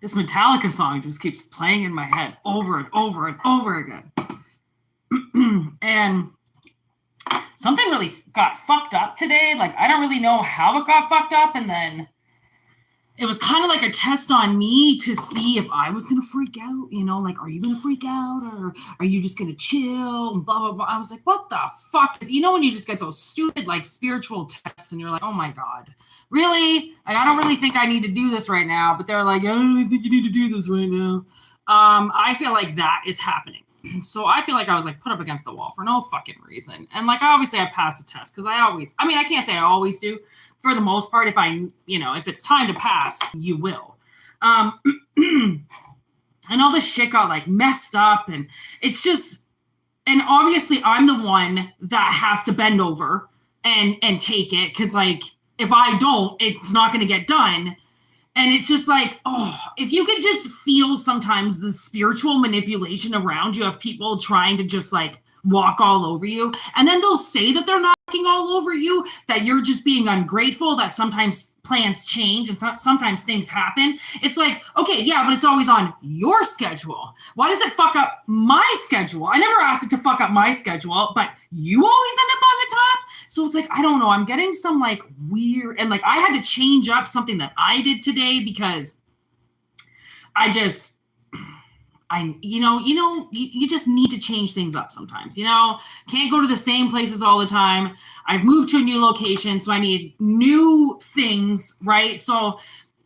This Metallica song just keeps playing in my head over and over and over again. And something really got fucked up today. Like, I don't really know how it got fucked up. And then it was kind of like a test on me to see if I was going to freak out, you know, like, are you going to freak out or are you just going to chill and blah, blah, blah. I was like, what the fuck? You know, when you just get those stupid, like, spiritual tests and you're like, oh my God, really? Like, I don't really think I need to do this right now. But they're like, I don't really think you need to do this right now. I feel like that is happening. So I feel like I was like put up against the wall for no fucking reason. And like, obviously I passed the test because I can't say I always do. For the most part, if it's time to pass, you will. And all this shit got like messed up and it's just, and obviously I'm the one that has to bend over and take it. Cause like, if I don't, it's not going to get done. And it's just like, oh, if you could just feel sometimes the spiritual manipulation around you of people trying to just like walk all over you. And then they'll say that they're not walking all over you, that you're just being ungrateful, that sometimes plans change and sometimes things happen. It's like, okay, yeah, but it's always on your schedule. Why does it fuck up my schedule? I never asked it to fuck up my schedule, but you always end up on the top. So it's like, I don't know. I'm getting some like weird, and like I had to change up something that I did today because you just need to change things up sometimes, can't go to the same places all the time. I've moved to a new location, so I need new things, right? So,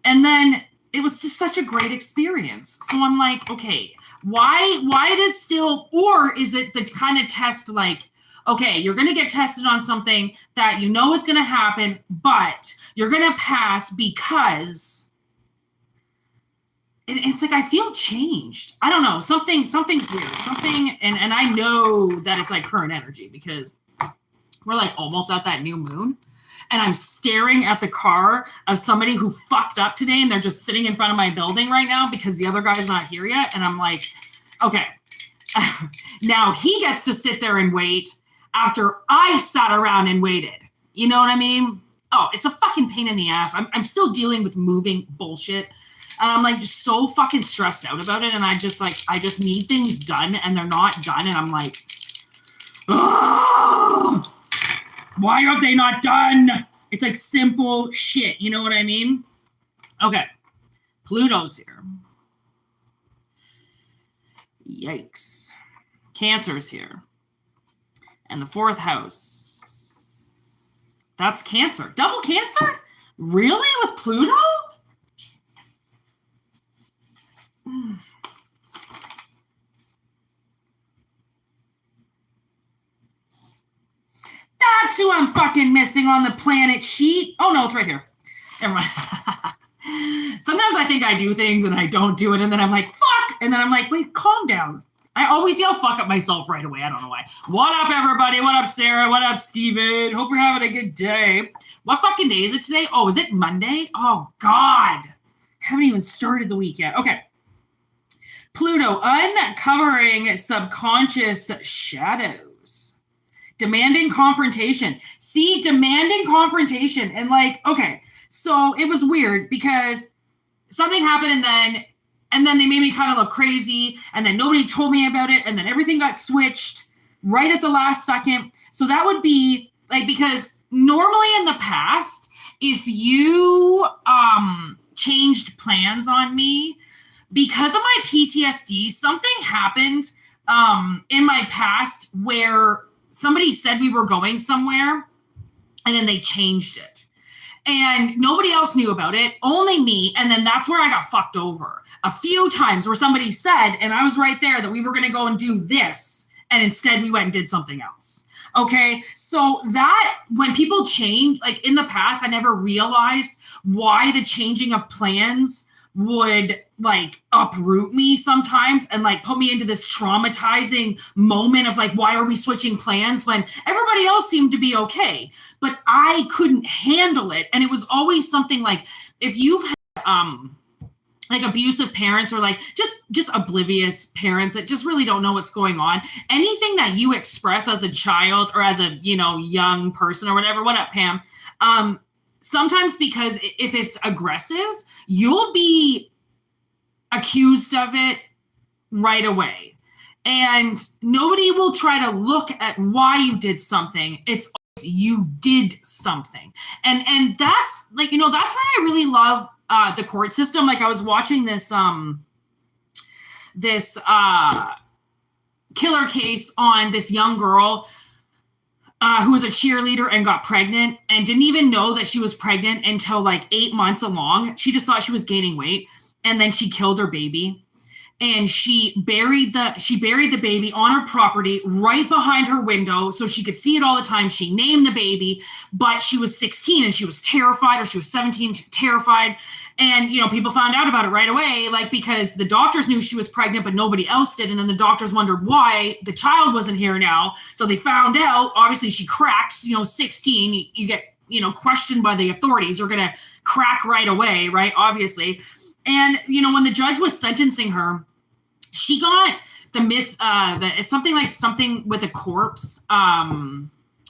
and then it was just such a great experience. So I'm like, okay, why does still, or is it the kind of test like, okay, you're going to get tested on something that you know is going to happen, but you're going to pass because it's like I feel changed. I don't know. Something's weird. And I know that it's like current energy because we're like almost at that new moon. And I'm staring at the car of somebody who fucked up today and they're just sitting in front of my building right now because the other guy's not here yet. And I'm like, okay, now he gets to sit there and wait after I sat around and waited. You know what I mean? Oh, it's a fucking pain in the ass. I'm still dealing with moving bullshit. And I'm like just so fucking stressed out about it. And I just need things done and they're not done. And I'm like, oh, why are they not done? It's like simple shit. You know what I mean? Okay. Pluto's here. Yikes. Cancer's here. And the fourth house. That's Cancer. Double Cancer? Really? With Pluto? That's who I'm fucking missing on the planet sheet. Oh no, it's right here. Never mind. Sometimes I think I do things and I don't do it, and then I'm like, fuck! And then I'm like, wait, calm down. I always yell fuck up myself right away. I don't know why. What up, everybody? What up, Sarah? What up, Steven? Hope you're having a good day. What fucking day is it today? Oh, is it Monday? Oh, God. Haven't even started the week yet. Okay. Pluto, uncovering subconscious shadows. Demanding confrontation. See, demanding confrontation. And like, okay, so it was weird because something happened and then they made me kind of look crazy and then nobody told me about it and then everything got switched right at the last second. So that would be like, because normally in the past, if you changed plans on me because of my PTSD. Something happened in my past where somebody said we were going somewhere and then they changed it. And nobody else knew about it, only me. And then that's where I got fucked over a few times where somebody said, and I was right there, that we were going to go and do this. And instead we went and did something else. Okay. So that when people change, like in the past, I never realized why the changing of plans would like uproot me sometimes and like put me into this traumatizing moment of like, why are we switching plans when everybody else seemed to be okay, but I couldn't handle it. And it was always something like, if you've had like abusive parents or like just oblivious parents that just really don't know what's going on, anything that you express as a child or as a, you know, young person or whatever, what up, Pam? Sometimes because if it's aggressive, you'll be accused of it right away. And nobody will try to look at why you did something. It's you did something. And that's like, you know, that's why I really love the court system. Like I was watching this killer case on this young girl who was a cheerleader and got pregnant and didn't even know that she was pregnant until like 8 months along. She just thought she was gaining weight. And then she killed her baby. And she buried the baby on her property right behind her window so she could see it all the time. She named the baby, but she was 16 and she was terrified, or she was 17, terrified. And, you know, people found out about it right away, like because the doctors knew she was pregnant, but nobody else did. And then the doctors wondered why the child wasn't here now. So they found out, obviously she cracked, you know, 16, you get, you know, questioned by the authorities. You're going to crack right away, right? Obviously. And, you know, when the judge was sentencing her, she got it's something with a corpse,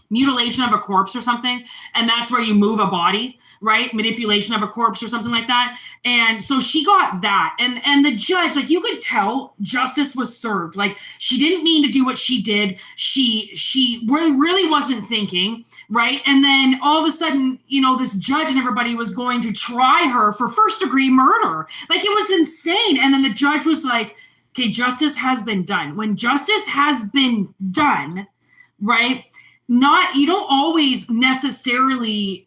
mutilation of a corpse or something. And that's where you move a body, right? Manipulation of a corpse or something like that. And so she got that. And the judge, like you could tell justice was served. Like she didn't mean to do what she did. She really wasn't thinking, right? And then all of a sudden, you know, this judge and everybody was going to try her for first-degree murder. Like it was insane. And then the judge was like, okay, justice has been done. When justice has been done, right? You don't always necessarily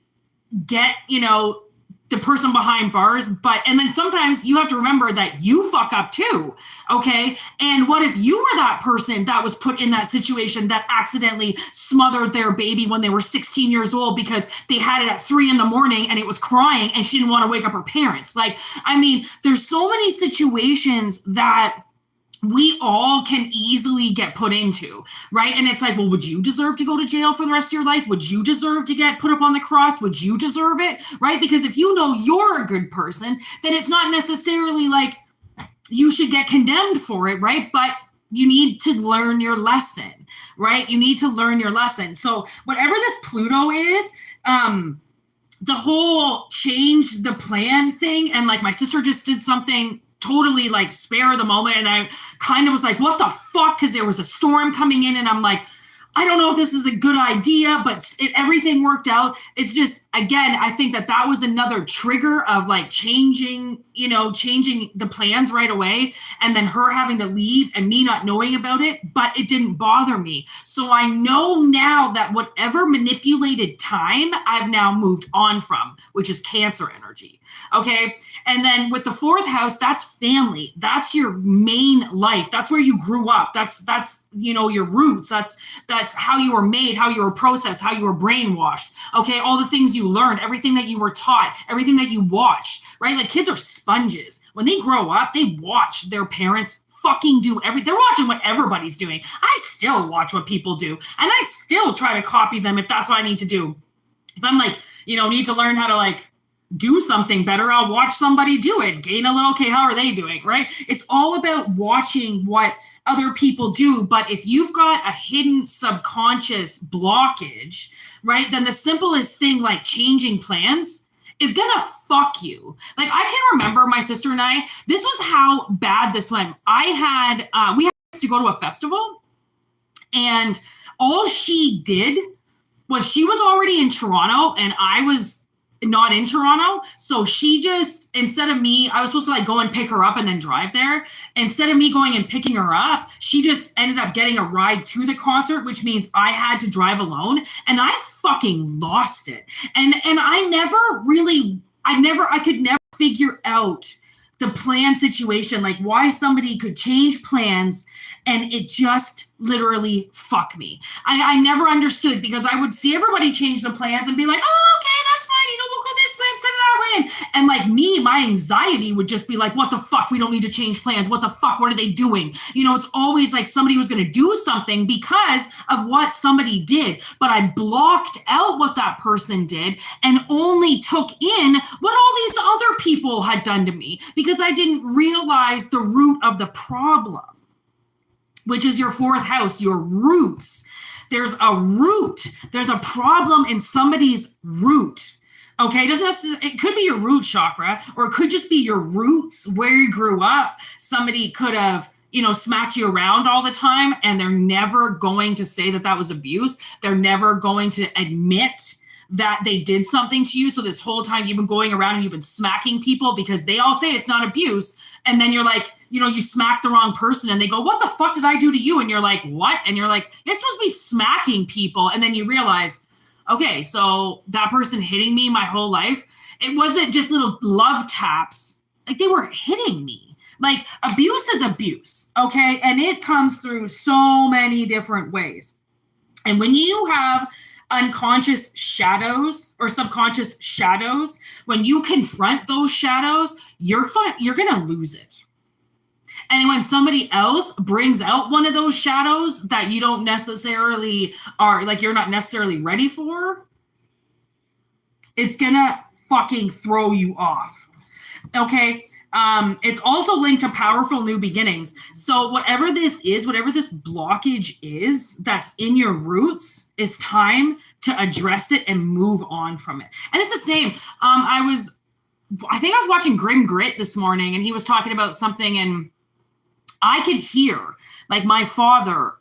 get, you know, the person behind bars, and then sometimes you have to remember that you fuck up too, okay? And what if you were that person that was put in that situation that accidentally smothered their baby when they were 16 years old because they had it at 3 a.m. and it was crying and she didn't want to wake up her parents? Like, I mean, there's so many situations that we all can easily get put into, right? And it's like, well, would you deserve to go to jail for the rest of your life? Would you deserve to get put up on the cross? Would you deserve it, right? Because if you know you're a good person, then it's not necessarily like you should get condemned for it, right? But you need to learn your lesson, right? You need to learn your lesson. So whatever this Pluto is, the whole change the plan thing, and like my sister just did something totally like spare of the moment. And I kind of was like, what the fuck? Because there was a storm coming in and I'm like, I don't know if this is a good idea, but everything worked out. It's just, again, I think that was another trigger of like changing the plans right away. And then her having to leave and me not knowing about it, but it didn't bother me. So I know now that whatever manipulated time I've now moved on from, which is Cancer energy. Okay. And then with the 4th house, that's family. That's your main life. That's where you grew up. That's, you know, your roots. That's how you were made, how you were processed, how you were brainwashed. Okay. All the things you learned, everything that you were taught, everything that you watched, right? Like kids are sponges. When they grow up, they watch their parents fucking do everything. They're watching what everybody's doing. I still watch what people do. And I still try to copy them if that's what I need to do. If I'm like, you know, need to learn how to like do something better, I'll watch somebody do it, gain a little, okay, how are they doing, right? It's all about watching what other people do. But if you've got a hidden subconscious blockage, right, then the simplest thing like changing plans is gonna fuck you. Like I can remember my sister and I, this was how bad this went. We had to go to a festival and all she did was she was already in Toronto and I was not in Toronto. So she just, instead of me, I was supposed to like go and pick her up and then drive there. Instead of me going and picking her up, she just ended up getting a ride to the concert, which means I had to drive alone. And I fucking lost it. And I could never figure out the plan situation, like why somebody could change plans and it just literally fuck me. I never understood, because I would see everybody change the plans and be like, oh, okay, that's fine. We'll go this way instead of that way. And like me, my anxiety would just be like, what the fuck? We don't need to change plans. What the fuck? What are they doing? It's always like somebody was going to do something because of what somebody did. But I blocked out what that person did and only took in what all these other people had done to me, because I didn't realize the root of the problem, which is your fourth house, your roots. There's a root. There's a problem in somebody's root. Okay, it could be your root chakra, or it could just be your roots, where you grew up. Somebody could have, smacked you around all the time, and they're never going to say that was abuse. They're never going to admit that they did something to you. So this whole time you've been going around and you've been smacking people because they all say it's not abuse. And then you're like, you smacked the wrong person, and they go, what the fuck did I do to you? And you're like, what? And you're like, you're supposed to be smacking people. And then you realize, okay, so that person hitting me my whole life, it wasn't just little love taps. Like, they were hitting me. Like, abuse is abuse, okay? And it comes through so many different ways. And when you have unconscious shadows or subconscious shadows, when you confront those shadows, you're going to lose it. And when somebody else brings out one of those shadows that you don't necessarily you're not necessarily ready for, it's going to fucking throw you off. Okay. It's also linked to powerful new beginnings. So whatever this is, whatever this blockage is that's in your roots, it's time to address it and move on from it. And it's the same. I think I was watching Grim Grit this morning, and he was talking about something, and I could hear, like, my father,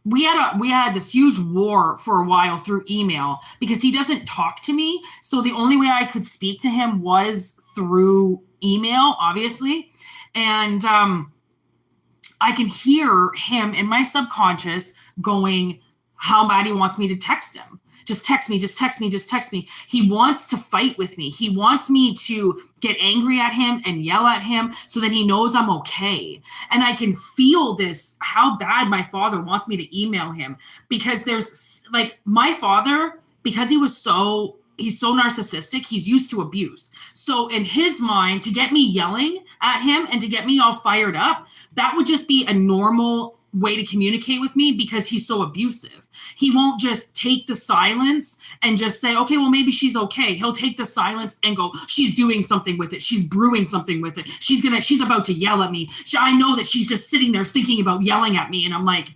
we had this huge war for a while through email, because he doesn't talk to me. So the only way I could speak to him was through email, obviously. And I can hear him in my subconscious going how bad he wants me to text him. Just text me, just text me, just text me. He wants to fight with me. He wants me to get angry at him and yell at him so that he knows I'm okay. And I can feel this, how bad my father wants me to email him, because there's like my father, because he's so narcissistic, he's used to abuse. So in his mind, to get me yelling at him and to get me all fired up, that would just be a normal way to communicate with me, because he's so abusive. He won't just take the silence and just say, okay, well, maybe she's okay. He'll take the silence and go, she's doing something with it. She's brewing something with it. She's about to yell at me. I know that she's just sitting there thinking about yelling at me. And I'm like,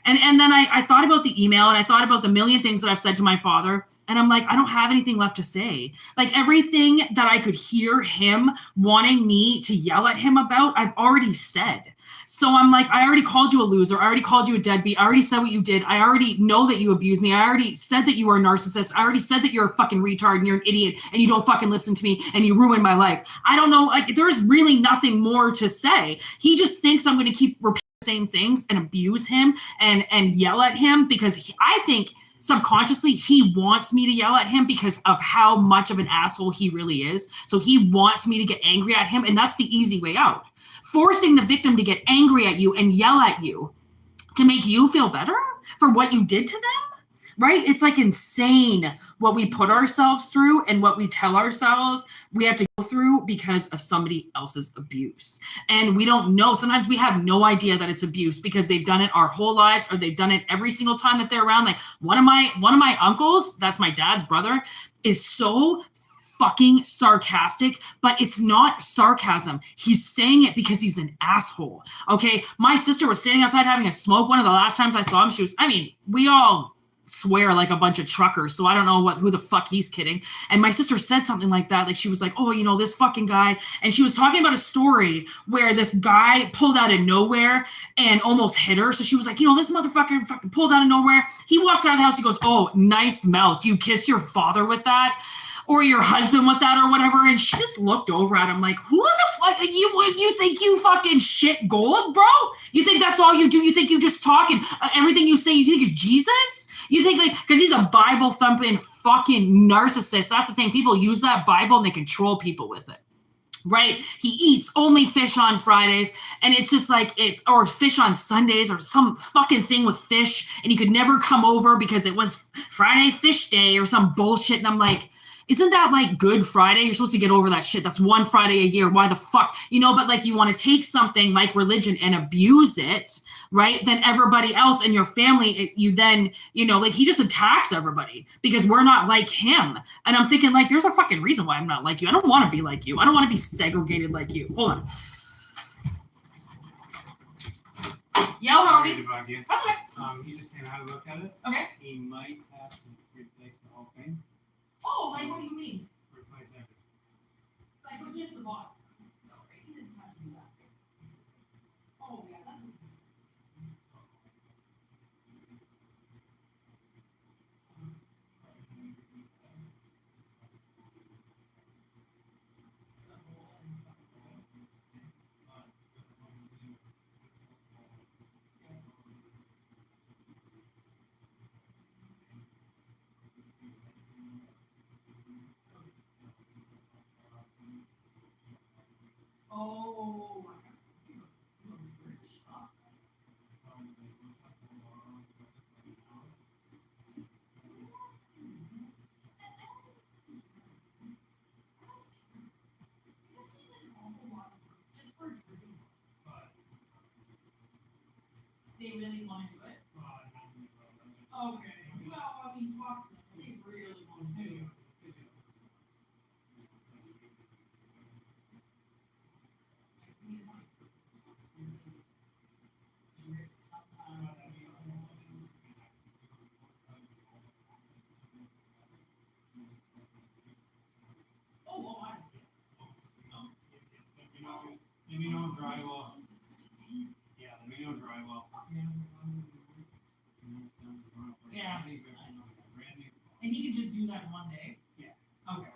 and then I thought about the email, and I thought about the million things that I've said to my father. And I'm like, I don't have anything left to say. Like, everything that I could hear him wanting me to yell at him about, I've already said. So I'm like, I already called you a loser. I already called you a deadbeat. I already said what you did. I already know that you abused me. I already said that you were a narcissist. I already said that you're a fucking retard and you're an idiot and you don't fucking listen to me and you ruined my life. I don't know. Like, there's really nothing more to say. He just thinks I'm going to keep repeating the same things and abuse him and yell at him, because I think subconsciously he wants me to yell at him because of how much of an asshole he really is. So he wants me to get angry at him, and that's the easy way out. Forcing the victim to get angry at you and yell at you to make you feel better for what you did to them, right? It's like insane what we put ourselves through and what we tell ourselves we have to go through because of somebody else's abuse. And we don't know. Sometimes we have no idea that it's abuse because they've done it our whole lives, or they've done it every single time that they're around. Like one of my uncles, that's my dad's brother, is so fucking sarcastic, but it's not sarcasm. He's saying it because he's an asshole. Okay. My sister was standing outside having a smoke. One of the last times I saw him, we all swear like a bunch of truckers. So I don't know who the fuck he's kidding. And my sister said something like that. Like, she was like, oh, this fucking guy. And she was talking about a story where this guy pulled out of nowhere and almost hit her. So she was like, this motherfucker fucking pulled out of nowhere. He walks out of the house. He goes, oh, nice mouth. Do you kiss your father with that? or your husband with that or whatever. And she just looked over at him like, who the fuck, you think you fucking shit gold, bro? You think that's all you do? You think you just talk and everything you say, you think it's Jesus? You think like, because he's a Bible thumping fucking narcissist. That's the thing. People use that Bible and they control people with it. Right? He eats only fish on Fridays, and it's just like or fish on Sundays, or some fucking thing with fish, and he could never come over because it was Friday fish day or some bullshit. And I'm like, isn't that like Good Friday? You're supposed to get over that shit. That's one Friday a year. Why the fuck? But like you want to take something like religion and abuse it, right? Then everybody else in your family, you then, like he just attacks everybody because we're not like him. And I'm thinking like, there's a fucking reason why I'm not like you. I don't want to be like you. I don't want to be segregated like you. Hold on. Yell, homie. That's okay. He just came out and looked at it. Okay. He might have to replace the whole thing. Oh, like what do you mean? Replace everything. Like with just the bottom? No, he doesn't have to do that. Oh, yeah, that's what Oh, where's the shop? They really want to do it? Okay. Well, I mean, talk to them. They really want to do it. Oh, well, Let me know drywall. Yeah, let me know drywall. Yeah. And he could just do that in one day? Yeah. Okay.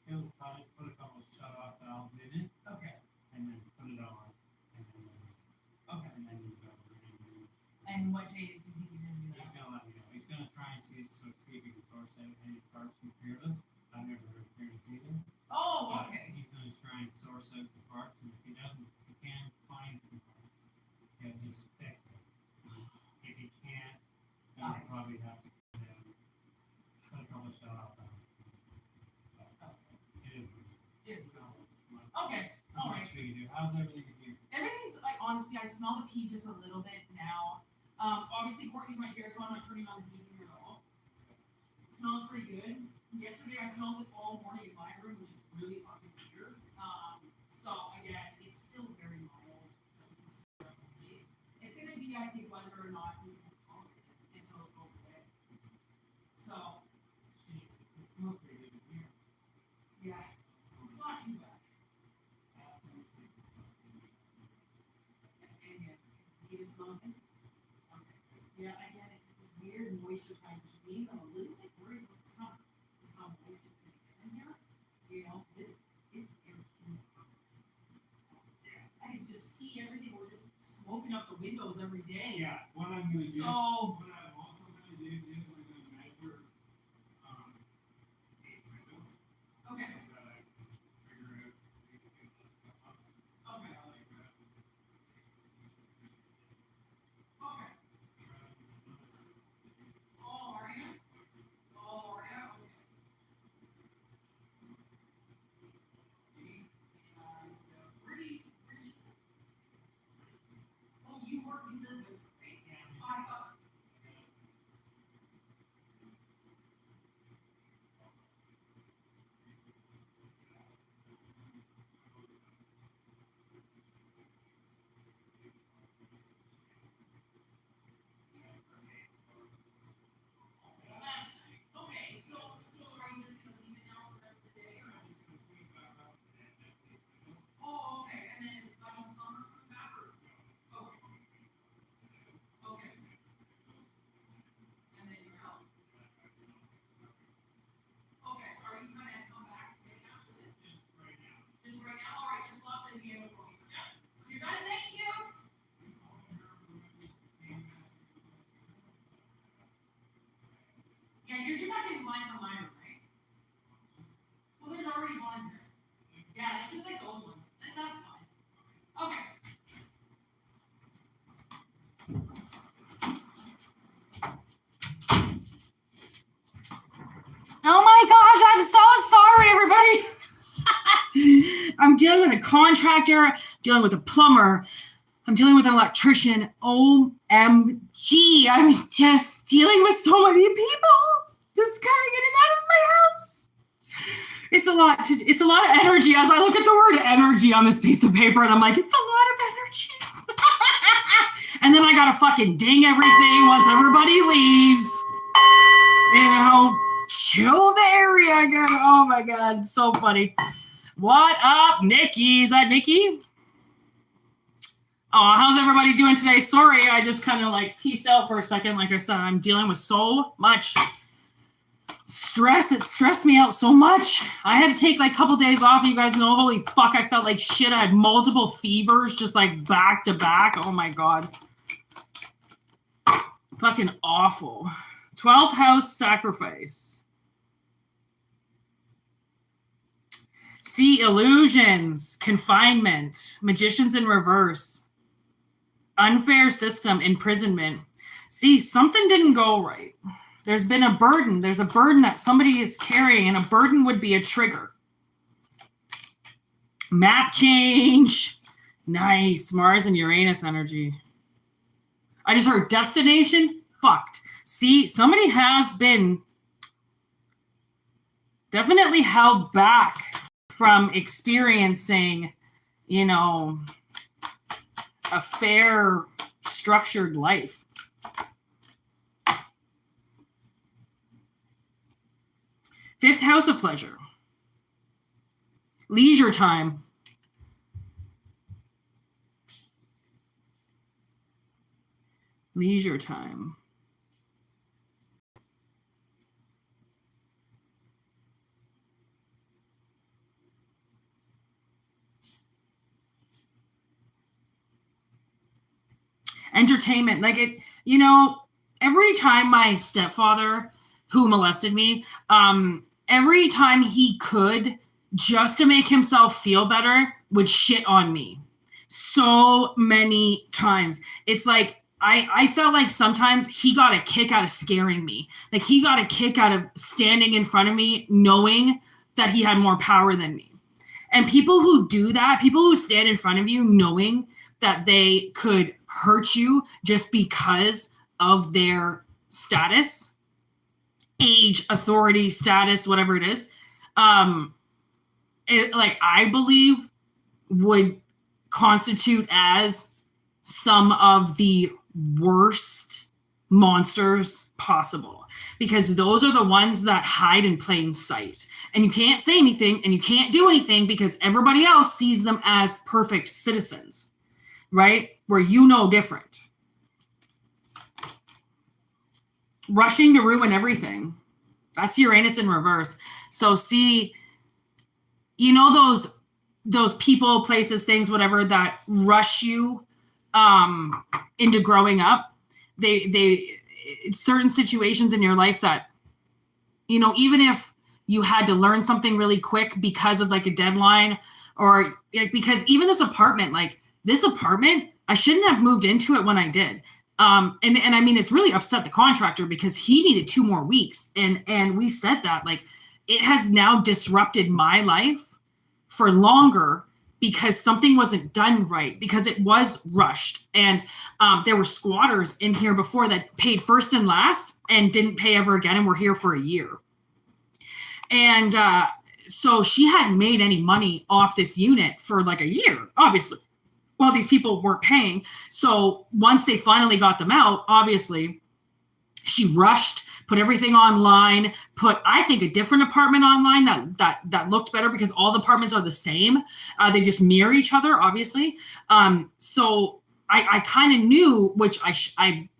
He'll just cut it, put a couple of shut-off valves in it. Okay. And then put it on. Okay. And then you go. And what day do you think he's going to do that? He's going to let me know. He's going to try and see if he can source out any parts from Fearless. I've never heard of Fearless either. Oh, But okay. he's going to try and source out some parts, and if he doesn't, if he can't find some parts, he'll just fix it. If he can't, then he'll probably have to put a couple of shut-off valves. It is. Okay. All right. How's everything with you? Everything's like, honestly, I smell the pee just a little bit now. Obviously, Courtney's right here, so I'm not turning on the heat here at all. It smells pretty good. Yesterday, I smelled it all morning in my room, which is really fucking weird. So again, it's still very mild. It's gonna be, I think, whether or not we can tolerate it until it goes away. So, yeah, it's not too bad. You didn't smell anything? Okay. Yeah, again, it's weird moisture time, which means I'm a little bit worried about the summer. How moist it's going to get in here, it's very humid. I can just see everything. We're just smoking up the windows every day. Yeah, what I'm going to do. What I'm also going to do is I'm going to measure these windows. Okay. So that I can figure out if we can get this stuff up. Okay. Okay. Oh, are you? Oh, yeah. Okay. Oh, you live with, right? I thought. Yeah, you're not getting blinds on mine, right? Well, there's already blinds there. Yeah, it's just like those ones. That's fine. Okay. Oh my gosh, I'm so sorry, everybody. I'm dealing with a contractor, dealing with a plumber, I'm dealing with an electrician. OMG, I'm just dealing with so many people. Just coming in and out of my house. It's a lot of energy. As I look at the word energy on this piece of paper, and I'm like, it's a lot of energy. And then I gotta fucking ding everything once everybody leaves. You know, chill the area again. Oh my God, so funny. What up, Nikki? Is that Nikki? Oh, how's everybody doing today? Sorry, I just kind of like peaced out for a second. Like I said, I'm dealing with so much stress. It stressed me out so much. I had to take like a couple days off. You guys know, holy fuck, I felt like shit. I had multiple fevers just like back to back. Oh my God. Fucking awful. 12th house sacrifice. See, illusions, confinement, magicians in reverse, unfair system, imprisonment. See, something didn't go right. There's been a burden. There's a burden that somebody is carrying, and a burden would be a trigger. Map change. Nice. Mars and Uranus energy. I just heard destination fucked. See, somebody has been definitely held back from experiencing, you know, a fair, structured life. Fifth house of pleasure. Leisure time. Leisure time. Entertainment, like it, you know, every time my stepfather, who molested me, every time he could, just to make himself feel better, would shit on me. So many times. It's like, I felt like sometimes he got a kick out of scaring me. Like he got a kick out of standing in front of me, knowing that he had more power than me. And people who do that, people who stand in front of you knowing that they could hurt you just because of their status, age, authority, status, whatever it is, like I believe would constitute as some of the worst monsters possible, because those are the ones that hide in plain sight, and you can't say anything and you can't do anything because everybody else sees them as perfect citizens, right? Where you know different. Rushing to ruin everything. That's Uranus in reverse. So see, you know, those people, places, things, whatever, that rush you into growing up. They certain situations in your life that, you know, even if you had to learn something really quick because of like a deadline, or like, because even this apartment, I shouldn't have moved into it when I did. And I mean, it's really upset the contractor because he needed 2 more weeks. And we said that, like, it has now disrupted my life for longer because something wasn't done right, because it was rushed. And there were squatters in here before that paid first and last and didn't pay ever again, and were here for a year. And so she hadn't made any money off this unit for like a year, obviously. Well, these people weren't paying. So once they finally got them out, obviously, she rushed, put everything online, put, I think, a different apartment online that looked better, because all the apartments are the same. They just mirror each other, obviously. So I kind of knew, which I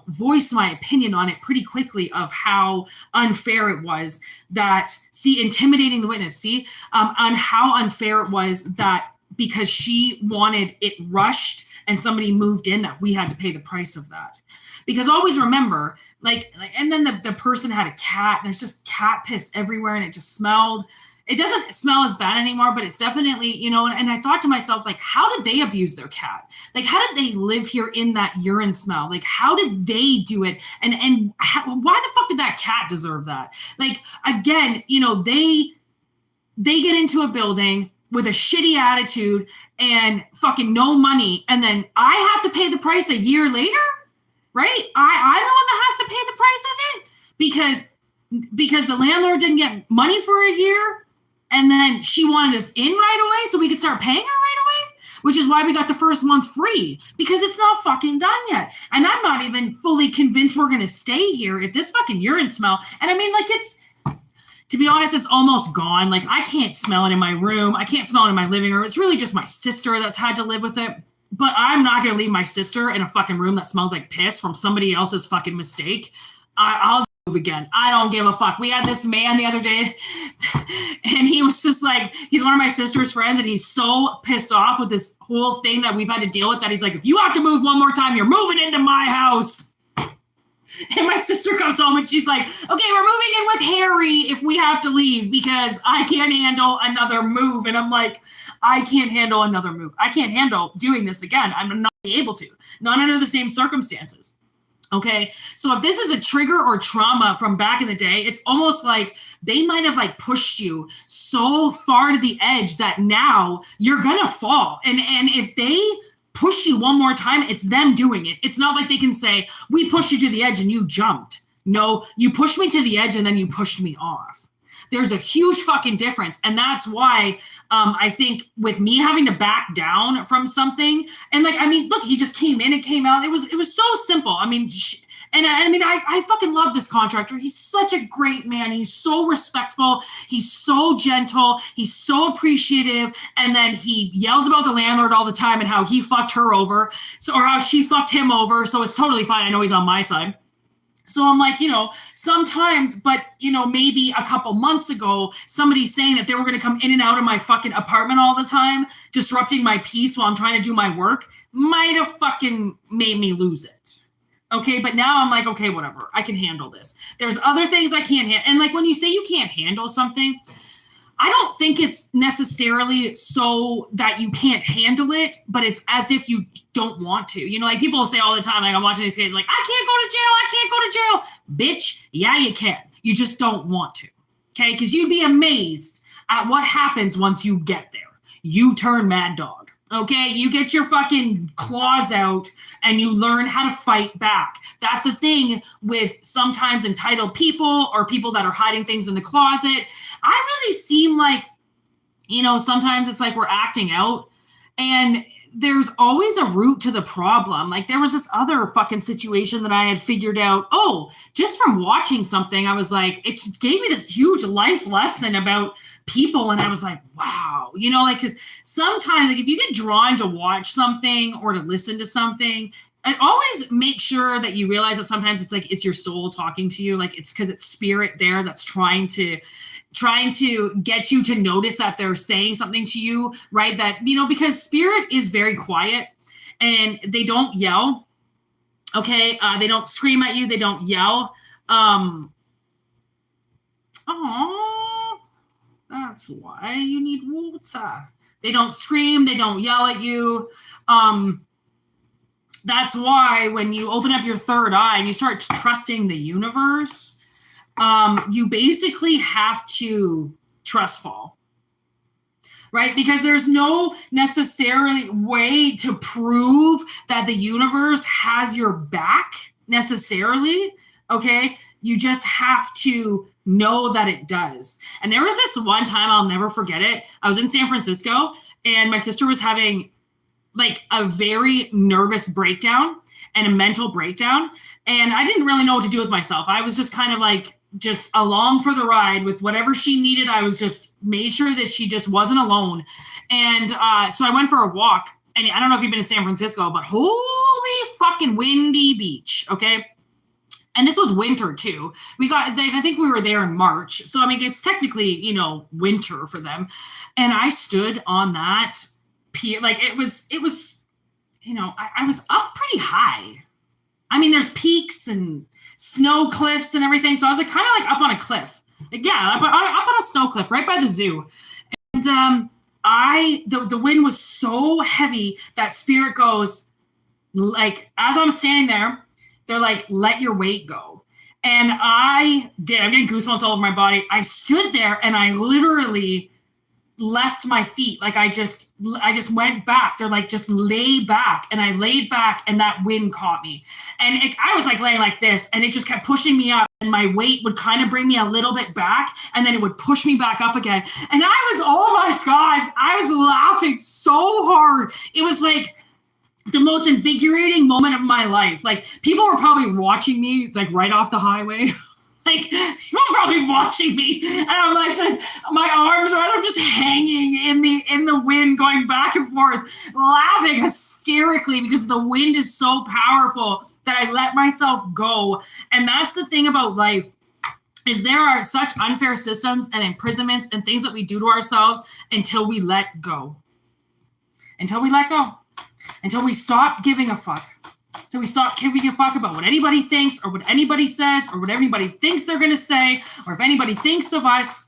voiced my opinion on it pretty quickly, of how unfair it was that, intimidating the witness, on how unfair it was that because she wanted it rushed and somebody moved in that we had to pay the price of that. Because always remember, like and then the person had a cat. There's just cat piss everywhere and it just smelled. It doesn't smell as bad anymore, but it's definitely, you know, and I thought to myself, like, how did they abuse their cat? Like, how did they live here in that urine smell? Like, how did they do it? And why the fuck did that cat deserve that? Like, again, you know, they get into a building with a shitty attitude and fucking no money. And then I have to pay the price a year later, right? I'm the one that has to pay the price of it because the landlord didn't get money for a year. And then she wanted us in right away so we could start paying her right away, which is why we got the first month free because it's not fucking done yet. And I'm not even fully convinced we're going to stay here if this fucking urine smell. And I mean, like to be honest, it's almost gone. Like I can't smell it in my room. I can't smell it in my living room. It's really just my sister that's had to live with it. But I'm not going to leave my sister in a fucking room that smells like piss from somebody else's fucking mistake. I'll move again. I don't give a fuck. We had this man the other day and he was just like, he's one of my sister's friends and he's so pissed off with this whole thing that we've had to deal with that he's like, if you have to move one more time, you're moving into my house. And my sister comes home and she's like, okay, we're moving in with Harry if we have to leave because I can't handle another move. And I'm like, I can't handle another move. I can't handle doing this again. I'm not able to, not under the same circumstances. Okay, so if this is a trigger or trauma from back in the day, it's almost like they might have like pushed you so far to the edge that now you're gonna fall. And if they push you one more time, it's them doing it. It's not like they can say, we pushed you to the edge and you jumped. No, you pushed me to the edge and then you pushed me off. There's a huge fucking difference. And that's why I think with me having to back down from something and like, I mean, look, he just came in and came out. It was so simple. I mean, I fucking love this contractor. He's such a great man. He's so respectful. He's so gentle. He's so appreciative. And then he yells about the landlord all the time and how he fucked her over. Or how she fucked him over. So it's totally fine. I know he's on my side. So I'm like, you know, sometimes, but, you know, maybe a couple months ago, somebody's saying that they were going to come in and out of my fucking apartment all the time, disrupting my peace while I'm trying to do my work, might have fucking made me lose it. Okay, but now I'm like, okay, whatever. I can handle this. There's other things I can't handle. And like when you say you can't handle something, I don't think it's necessarily so that you can't handle it, but it's as if you don't want to. You know, like people say all the time, like I'm watching these kids, like, I can't go to jail. Bitch, yeah, you can. You just don't want to. Okay, because you'd be amazed at what happens once you get there. You turn mad dog. Okay, you get your fucking claws out and you learn how to fight back. That's the thing with sometimes entitled people or people that are hiding things in the closet. I really seem like, you know, sometimes it's like we're acting out and there's always a root to the problem. Like there was this other fucking situation that I had figured out. Oh, just from watching something, I was like, it gave me this huge life lesson about people. And I was like, wow, you know, like, because sometimes like if you get drawn to watch something or to listen to something, and always make sure that you realize that sometimes it's like, it's your soul talking to you. Like it's because it's spirit there that's trying to get you to notice that they're saying something to you, right? That, you know, because spirit is very quiet and they don't yell. Okay. They don't scream at you. They don't yell. That's why you need water. They don't scream. They don't yell at you. That's why when you open up your third eye and you start trusting the universe, you basically have to trust fall, right? Because there's no necessarily way to prove that the universe has your back necessarily, okay? You just have to know that it does. And there was this one time, I'll never forget it. I was in San Francisco and my sister was having like a very nervous breakdown and a mental breakdown. And I didn't really know what to do with myself. I was just kind of like, just along for the ride with whatever she needed. I was just made sure that she just wasn't alone. And so I went for a walk. And I don't know if you've been to San Francisco, but holy fucking windy beach. Okay. And this was winter too. I think we were there in March. So, I mean, it's technically, you know, winter for them. And I stood on that like it was, you know, I was up pretty high. I mean, there's peaks and snow cliffs and everything. So I was like kind of like up on a cliff. Like, yeah, up on a snow cliff right by the zoo. And the wind was so heavy that Spirit goes, like, as I'm standing there, they're like, let your weight go. And I did. I'm getting goosebumps all over my body. I stood there and I literally left my feet. Like I just went back. They're like, just lay back. And I laid back and that wind caught me. And I was like laying like this and it just kept pushing me up and my weight would kind of bring me a little bit back and then it would push me back up again. And I was, oh my God, I was laughing so hard. It was like the most invigorating moment of my life. Like people were probably watching me. It's like right off the highway. Like people were probably watching me, and I'm like, just my arms are. I'm just hanging in the wind, going back and forth, laughing hysterically because the wind is so powerful that I let myself go. And that's the thing about life, is there are such unfair systems and imprisonments and things that we do to ourselves until we let go. Until we let go. Until we stop giving a fuck. Until we stop giving a fuck about what anybody thinks or what anybody says or what everybody thinks they're going to say or if anybody thinks of us.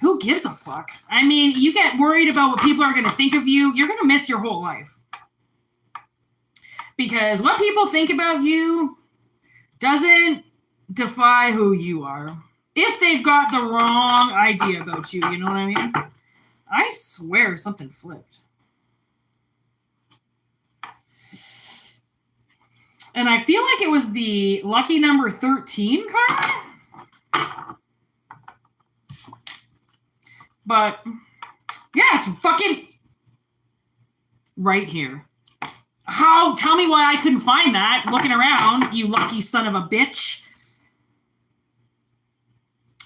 Who gives a fuck? I mean, you get worried about what people are going to think of you, you're going to miss your whole life. Because what people think about you doesn't defy who you are. If they've got the wrong idea about you, you know what I mean? I swear something flipped. And I feel like it was the lucky number 13 card. But, yeah, it's fucking right here. How? Tell me why I couldn't find that looking around, you lucky son of a bitch.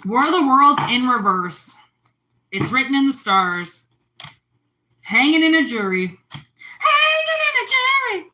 War of the Worlds in reverse. It's written in the stars. Hanging in a jury. Hanging in a jury.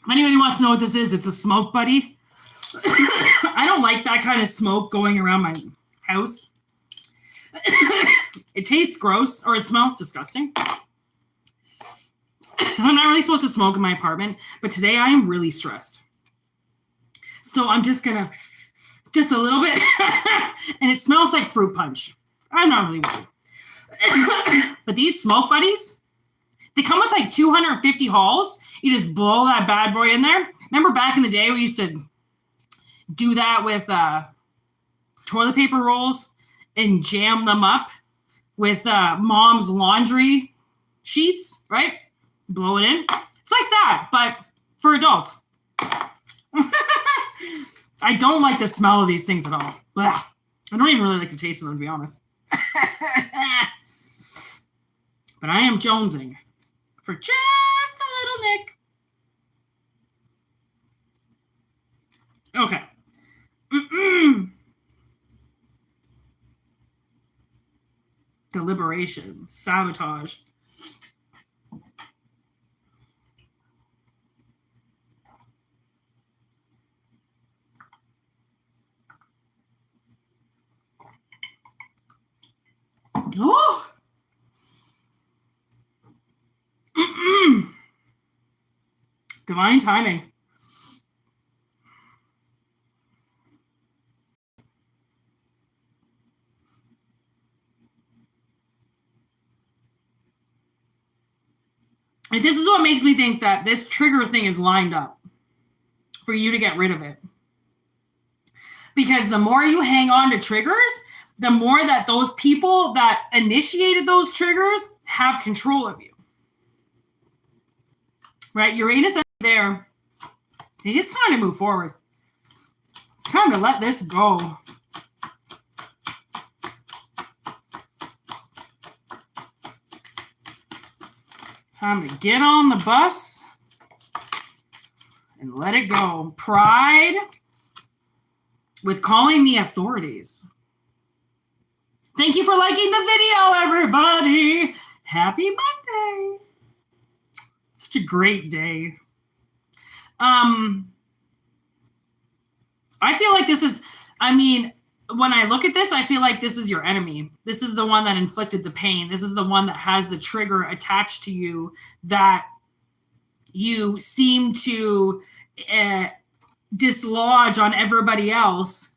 If anybody wants to know what this is, it's a smoke buddy. I don't like that kind of smoke going around my house. It tastes gross or it smells disgusting. I'm not really supposed to smoke in my apartment, but today I am really stressed. So I'm just gonna, just a little bit. And it smells like fruit punch. I'm not really worried. But these smoke buddies, they come with like 250 hulls. You just blow that bad boy in there. Remember back in the day we used to do that with toilet paper rolls and jam them up with mom's laundry sheets, right? Blow it in. It's like that, but for adults. I don't like the smell of these things at all. Ugh. I don't even really like the taste of them, to be honest. But I am jonesing for just a little nick. Okay. Deliberation, sabotage. Oh! Divine timing. And this is what makes me think that this trigger thing is lined up for you to get rid of it. Because the more you hang on to triggers, the more that those people that initiated those triggers have control of you. Right? Uranus there. It's time to move forward. It's time to let this go. Time to get on the bus and let it go. Pride with calling the authorities. Thank you for liking the video, everybody. Happy Monday. Such a great day. I feel like this is, when I look at this, I feel like this is your enemy. This is the one that inflicted the pain. This is the one that has the trigger attached to you that you seem to dislodge on everybody else.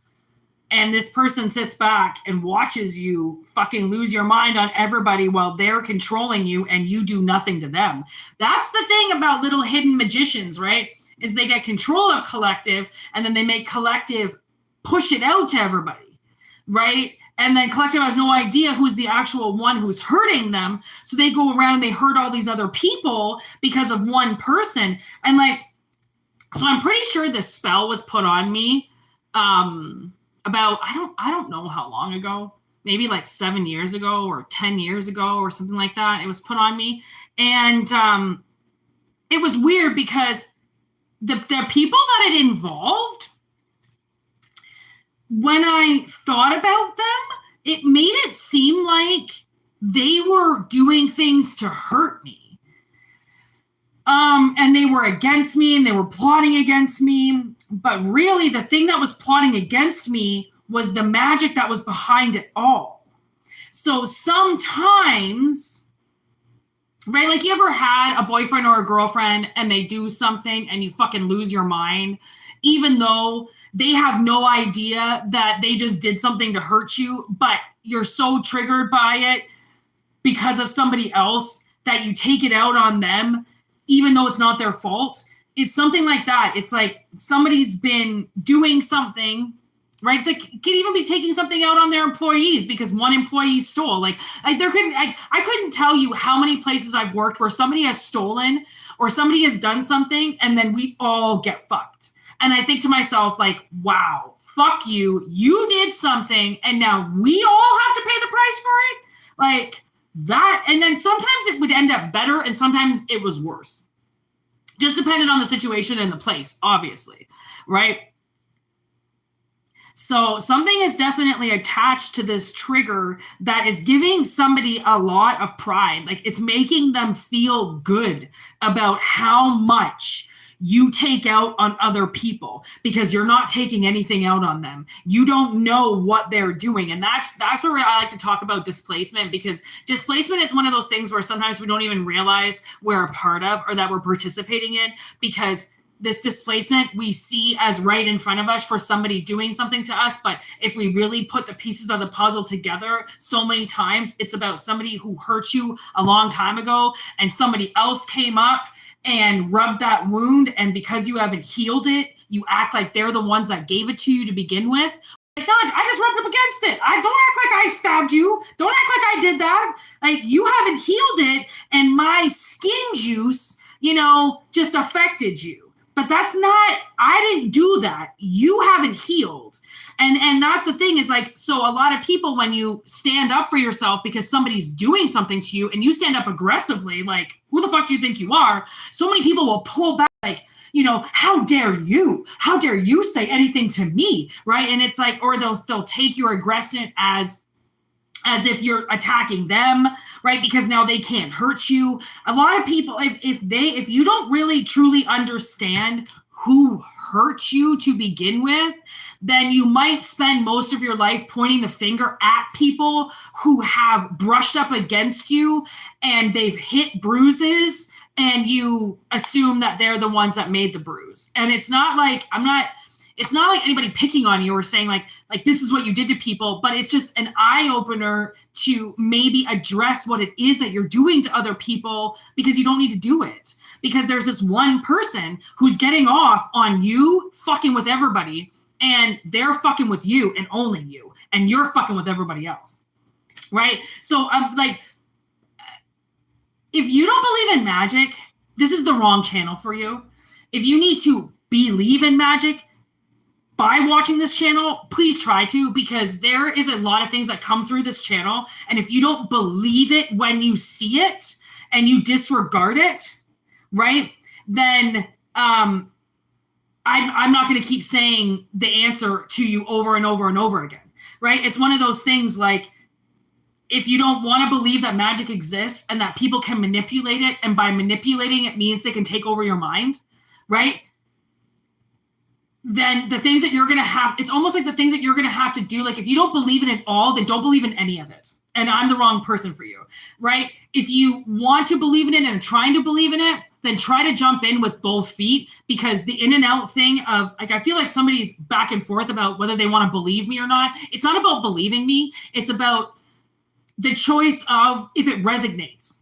And this person sits back and watches you fucking lose your mind on everybody while they're controlling you and you do nothing to them. That's the thing about little hidden magicians, right? Is they get control of collective and then they make collective push it out to everybody, right? And then collective has no idea who's the actual one who's hurting them. So they go around and they hurt all these other people because of one person. And so I'm pretty sure this spell was put on me about, I don't know how long ago, maybe like 7 years ago or 10 years ago or something like that. It was put on me. And it was weird because the people that it involved, when I thought about them, it made it seem like they were doing things to hurt me. And they were against me and they were plotting against me. But really, the thing that was plotting against me was the magic that was behind it all. So sometimes, right, like you ever had a boyfriend or a girlfriend and they do something and you fucking lose your mind, even though they have no idea that they just did something to hurt you, but you're so triggered by it because of somebody else that you take it out on them, even though it's not their fault. It's something like that. It's like somebody's been doing something, right? It's like could even be taking something out on their employees because one employee stole. I couldn't tell you how many places I've worked where somebody has stolen or somebody has done something and then we all get fucked. And I think to myself, like, wow, fuck you. You did something and now we all have to pay the price for it. Like that. And then sometimes it would end up better and sometimes it was worse. Just depended on the situation and the place, obviously, right? So something is definitely attached to this trigger that is giving somebody a lot of pride. Like it's making them feel good about how much you take out on other people because you're not taking anything out on them. You don't know what they're doing. And that's where I like to talk about displacement, because displacement is one of those things where sometimes we don't even realize we're a part of or that we're participating in, because this displacement we see as right in front of us for somebody doing something to us. But if we really put the pieces of the puzzle together, so many times it's about somebody who hurt you a long time ago and somebody else came up and rubbed that wound. And because you haven't healed it, you act like they're the ones that gave it to you to begin with. Like, no, I just rubbed up against it. Don't act like I stabbed you. Don't act like I did that. Like you haven't healed it. And my skin juice, just affected you. But that's not, I didn't do that. You haven't healed. And that's the thing is like, so a lot of people, when you stand up for yourself because somebody's doing something to you and you stand up aggressively, like, who the fuck do you think you are? So many people will pull back like, how dare you? How dare you say anything to me? Right. And it's like, or they'll take your aggression as if you're attacking them, right? Because now they can't hurt you. A lot of people, if you don't really truly understand who hurt you to begin with, then you might spend most of your life pointing the finger at people who have brushed up against you and they've hit bruises and you assume that they're the ones that made the bruise. And it's not like, it's not like anybody picking on you or saying like this is what you did to people, but it's just an eye opener to maybe address what it is that you're doing to other people, because you don't need to do it. Because there's this one person who's getting off on you fucking with everybody, and they're fucking with you and only you, and you're fucking with everybody else. Right? So if you don't believe in magic, this is the wrong channel for you. If you need to believe in magic, by watching this channel, please try to, because there is a lot of things that come through this channel. And if you don't believe it when you see it, and you disregard it, right? Then I'm not going to keep saying the answer to you over and over and over again, right? It's one of those things like, if you don't want to believe that magic exists and that people can manipulate it, and by manipulating it means they can take over your mind, right? Then the things that you're going to have, it's almost like the things that you're going to have to do. Like if you don't believe in it all, then don't believe in any of it. And I'm the wrong person for you, right? If you want to believe in it and are trying to believe in it, then try to jump in with both feet, because the in and out thing of like, I feel like somebody's back and forth about whether they want to believe me or not. It's not about believing me. It's about the choice of if it resonates.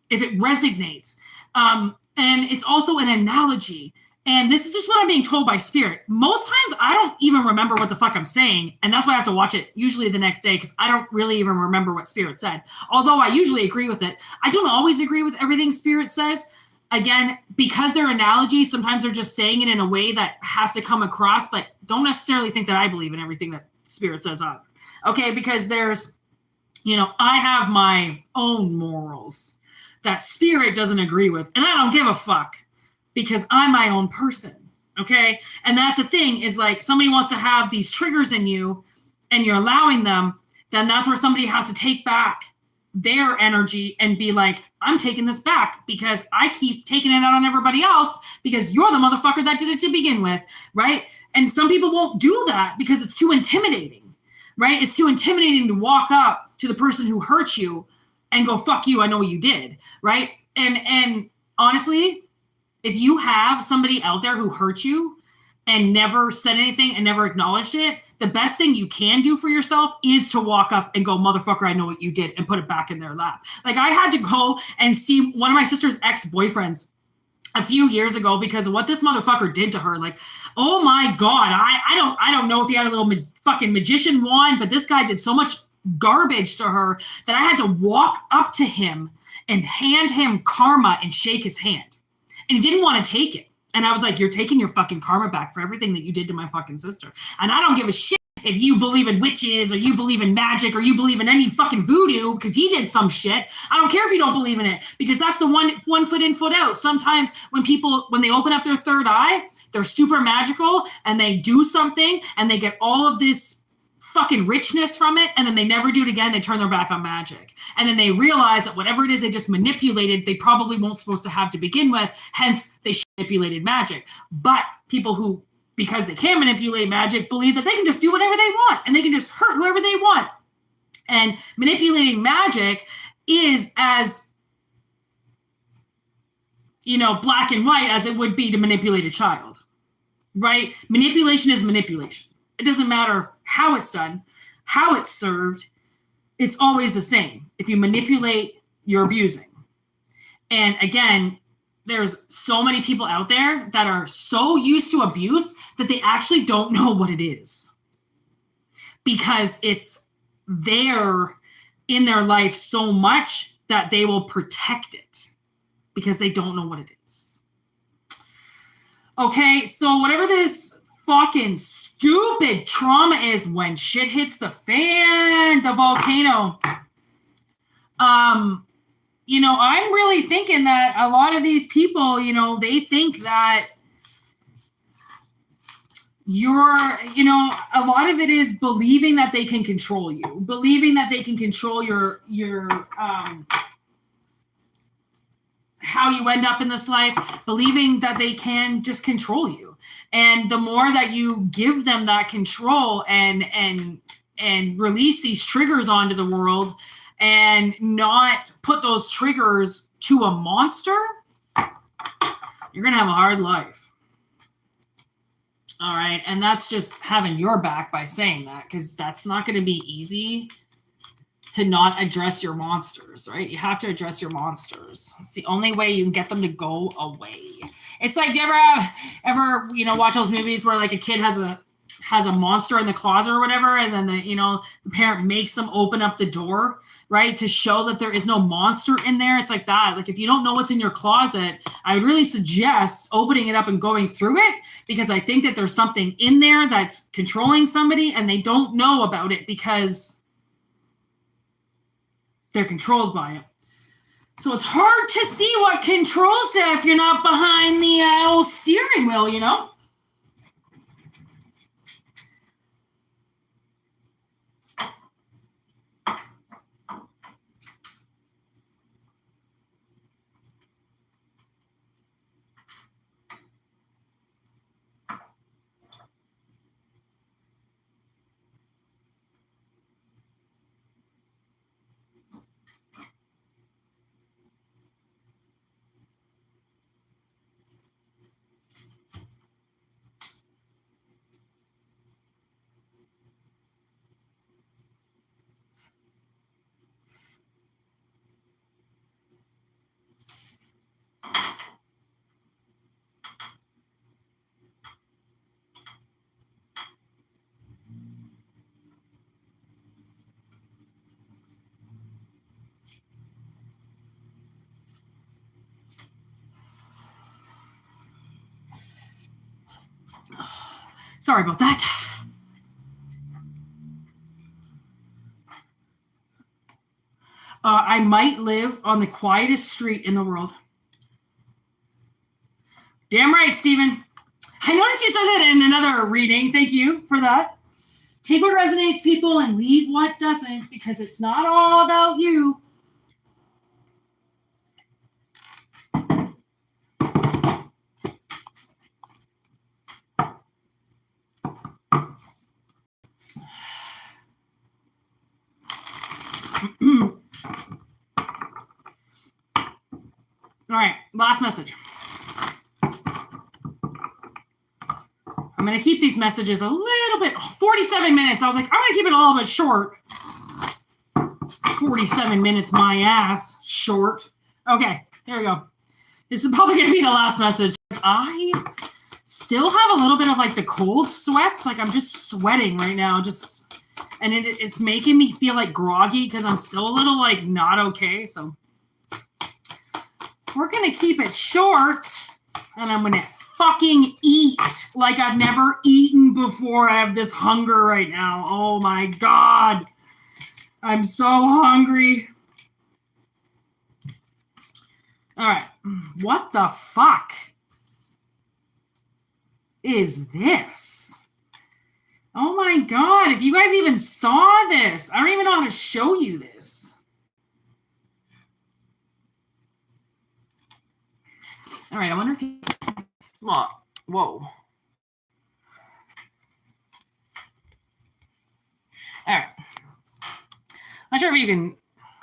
And it's also an analogy. And this is just what I'm being told by spirit. Most times I don't even remember what the fuck I'm saying. And that's why I have to watch it usually the next day, because I don't really even remember what spirit said. Although I usually agree with it. I don't always agree with everything spirit says. Again, because they're analogies, sometimes they're just saying it in a way that has to come across, but don't necessarily think that I believe in everything that spirit says either. Okay, because there's, I have my own morals that spirit doesn't agree with, and I don't give a fuck because I'm my own person, okay? And that's the thing is like somebody wants to have these triggers in you and you're allowing them, then that's where somebody has to take back their energy and be like, I'm taking this back because I keep taking it out on everybody else because you're the motherfucker that did it to begin with, right? And some people won't do that because it's too intimidating, right? It's too intimidating to walk up to the person who hurt you and go, fuck you, I know what you did, right? And honestly, if you have somebody out there who hurt you and never said anything and never acknowledged it, the best thing you can do for yourself is to walk up and go, motherfucker, I know what you did, and put it back in their lap. Like I had to go and see one of my sister's ex-boyfriends a few years ago because of what this motherfucker did to her. Like, oh my God, I don't know if he had a little fucking magician wand, but this guy did so much garbage to her that I had to walk up to him and hand him karma and shake his hand. And he didn't want to take it. And I was like, you're taking your fucking karma back for everything that you did to my fucking sister. And I don't give a shit if you believe in witches or you believe in magic or you believe in any fucking voodoo because he did some shit. I don't care if you don't believe in it because that's the one foot in, foot out. Sometimes when they open up their third eye, they're super magical and they do something and they get all of this fucking richness from it, and then they never do it again. They turn their back on magic. And then they realize that whatever it is they just manipulated, they probably weren't supposed to have to begin with, hence they manipulated magic. But people who, because they can manipulate magic, believe that they can just do whatever they want, and they can just hurt whoever they want. And manipulating magic is as, black and white as it would be to manipulate a child, right? Manipulation is manipulation. It doesn't matter how it's done, how it's served. It's always the same. If you manipulate, you're abusing. And again, there's so many people out there that are so used to abuse that they actually don't know what it is. Because it's there in their life so much that they will protect it because they don't know what it is. Okay, so whatever this fucking stupid trauma is when shit hits the fan, the volcano. I'm really thinking that a lot of these people, they think that a lot of it is believing that they can control you, believing that they can control your how you end up in this life, believing that they can just control you. And the more that you give them that control and release these triggers onto the world and not put those triggers to a monster, you're going to have a hard life. All right. And that's just having your back by saying that, because that's not going to be easy to not address your monsters, right? You have to address your monsters. It's the only way you can get them to go away. It's like, do you ever watch those movies where like a kid has a monster in the closet or whatever, and then the parent makes them open up the door, right, to show that there is no monster in there. It's like that. Like if you don't know what's in your closet, I would really suggest opening it up and going through it, because I think that there's something in there that's controlling somebody and they don't know about it because they're controlled by it. So it's hard to see what controls it if you're not behind the old steering wheel, you know? Sorry about that. I might live on the quietest street in the world. Damn right, Stephen. I noticed you said that in another reading. Thank you for that. Take what resonates, people, and leave what doesn't, because it's not all about you. All right, last message. I'm going to keep these messages a little bit, 47 minutes. I was like, I'm going to keep it a little bit short. 47 minutes, my ass, short. Okay, there we go. This is probably going to be the last message. I still have a little bit of like the cold sweats. Like I'm just sweating right now. And it's making me feel like groggy because I'm still a little like not okay. So we're going to keep it short, and I'm going to fucking eat like I've never eaten before. I have this hunger right now. Oh my God. I'm so hungry. All right. What the fuck is this? Oh my God. If you guys even saw this, I don't even know how to show you this. All right, I wonder if you... Whoa. All right. Not sure if you can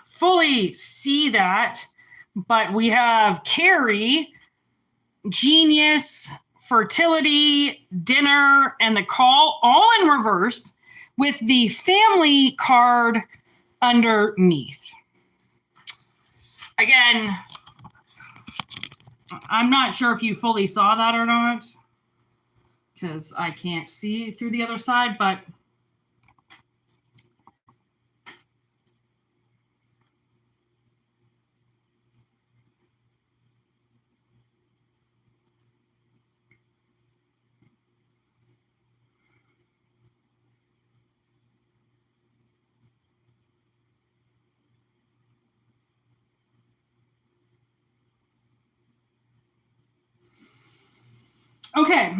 fully see that, but we have Carrie, Genius, Fertility, Dinner, and the Call all in reverse with the family card underneath. Again, I'm not sure if you fully saw that or not, because I can't see through the other side, but okay,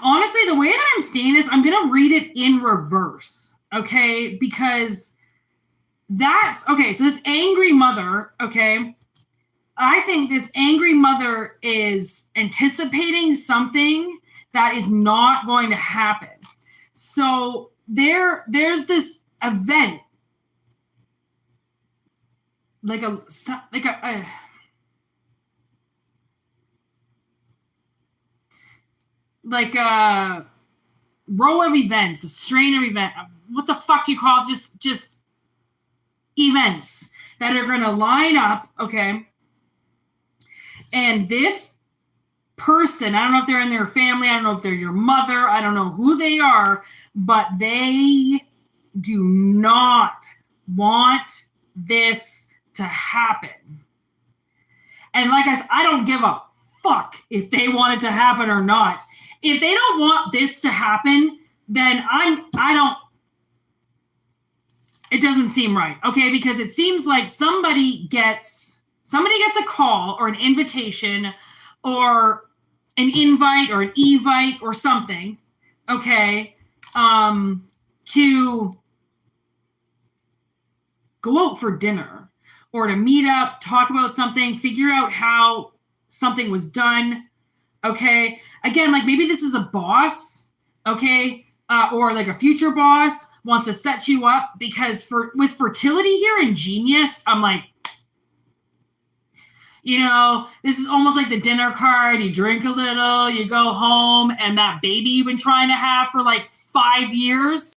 honestly, the way that I'm seeing this, I'm going to read it in reverse, okay? Because that's, okay, so this angry mother, okay? I think this angry mother is anticipating something that is not going to happen. So there's this event, like a row of events, a strain of event. What the fuck do you call it? Just events that are going to line up, okay? And this person, I don't know if they're in their family, I don't know if they're your mother, I don't know who they are, but they do not want this to happen. And like I said, I don't give a fuck if they want it to happen or not. If they don't want this to happen, then it doesn't seem right, okay? Because it seems like somebody gets somebody gets a call or an invitation or an invite or an evite or something, okay, to go out for dinner or to meet up, talk about something, figure out how something was done, okay? Again, like maybe this is a boss, okay, or like a future boss wants to set you up because with fertility here and genius, I'm like, you know, this is almost like the dinner card. You drink a little, you go home, and that baby you've been trying to have for like 5 years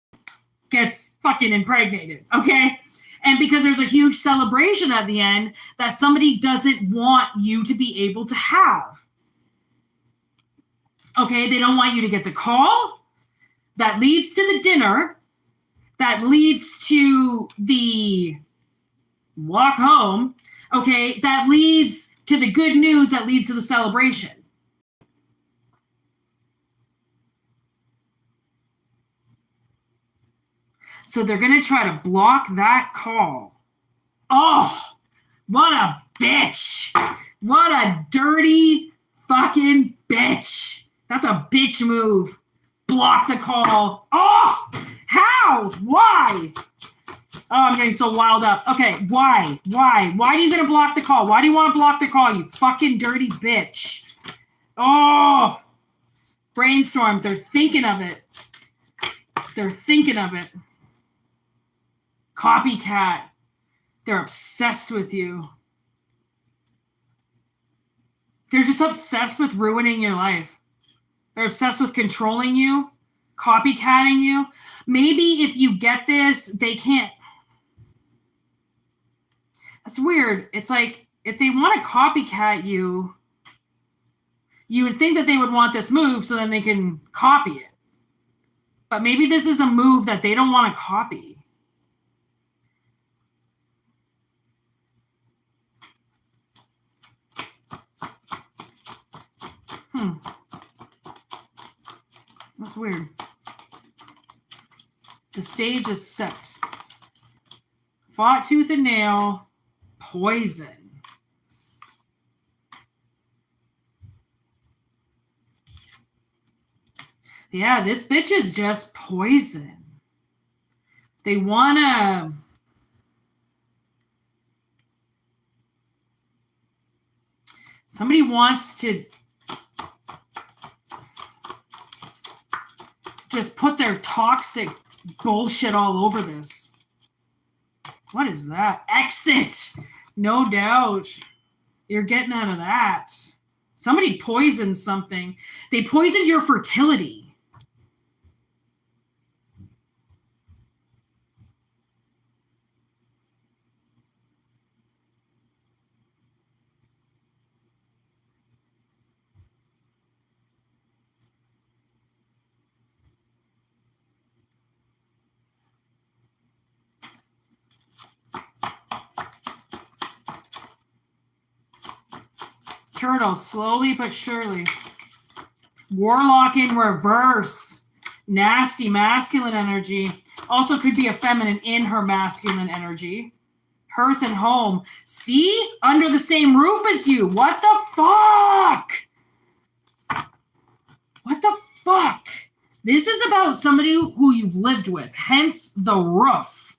gets fucking impregnated, okay? And because there's a huge celebration at the end that somebody doesn't want you to be able to have. Okay, they don't want you to get the call that leads to the dinner, that leads to the walk home, okay, that leads to the good news, that leads to the celebration. So they're going to try to block that call. Oh, what a bitch. What a dirty fucking bitch. That's a bitch move. Block the call. Oh, how? Why? Oh, I'm getting so wild up. Okay, why? Why are you going to block the call? Why do you want to block the call, you fucking dirty bitch? Oh, brainstorm. They're thinking of it. They're thinking of it. Copycat. They're obsessed with you. They're just obsessed with ruining your life. They're obsessed with controlling you, copycatting you. Maybe if you get this, they can't. That's weird. It's like if they want to copycat you, you would think that they would want this move so then they can copy it. But maybe this is a move that they don't want to copy. That's weird. The stage is set. Fought tooth and nail. Poison. Yeah, this bitch is just poison. They want to... Somebody wants to just put their toxic bullshit all over this. What is that? Exit! No doubt. You're getting out of that. Somebody poisoned something. They poisoned your fertility. Turtle, slowly but surely. Warlock in reverse. Nasty masculine energy. Also could be a feminine in her masculine energy. Hearth and home. See? Under the same roof as you. What the fuck? What the fuck? This is about somebody who you've lived with. Hence the roof.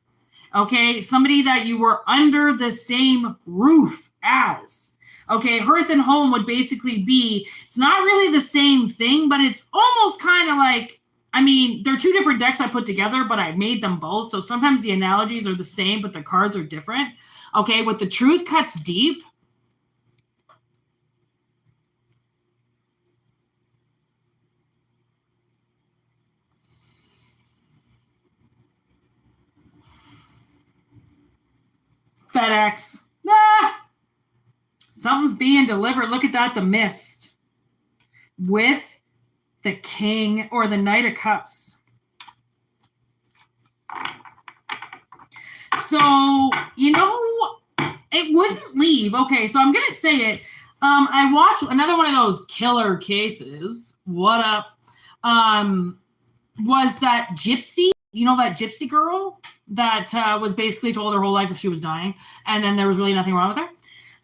Okay? Somebody that you were under the same roof as. Okay, hearth and home would basically be, it's not really the same thing, but it's almost kind of like, I mean, they're two different decks I put together, but I made them both. So sometimes the analogies are the same, but the cards are different. Okay, with the truth cuts deep. FedEx. Ah! Something's being delivered. Look at that, the mist. With the king or the knight of cups. So, you know, it wouldn't leave. Okay, so I'm going to say it. I watched another one of those killer cases. What up? Was that gypsy? You know that gypsy girl that was basically told her whole life that she was dying, and then there was really nothing wrong with her?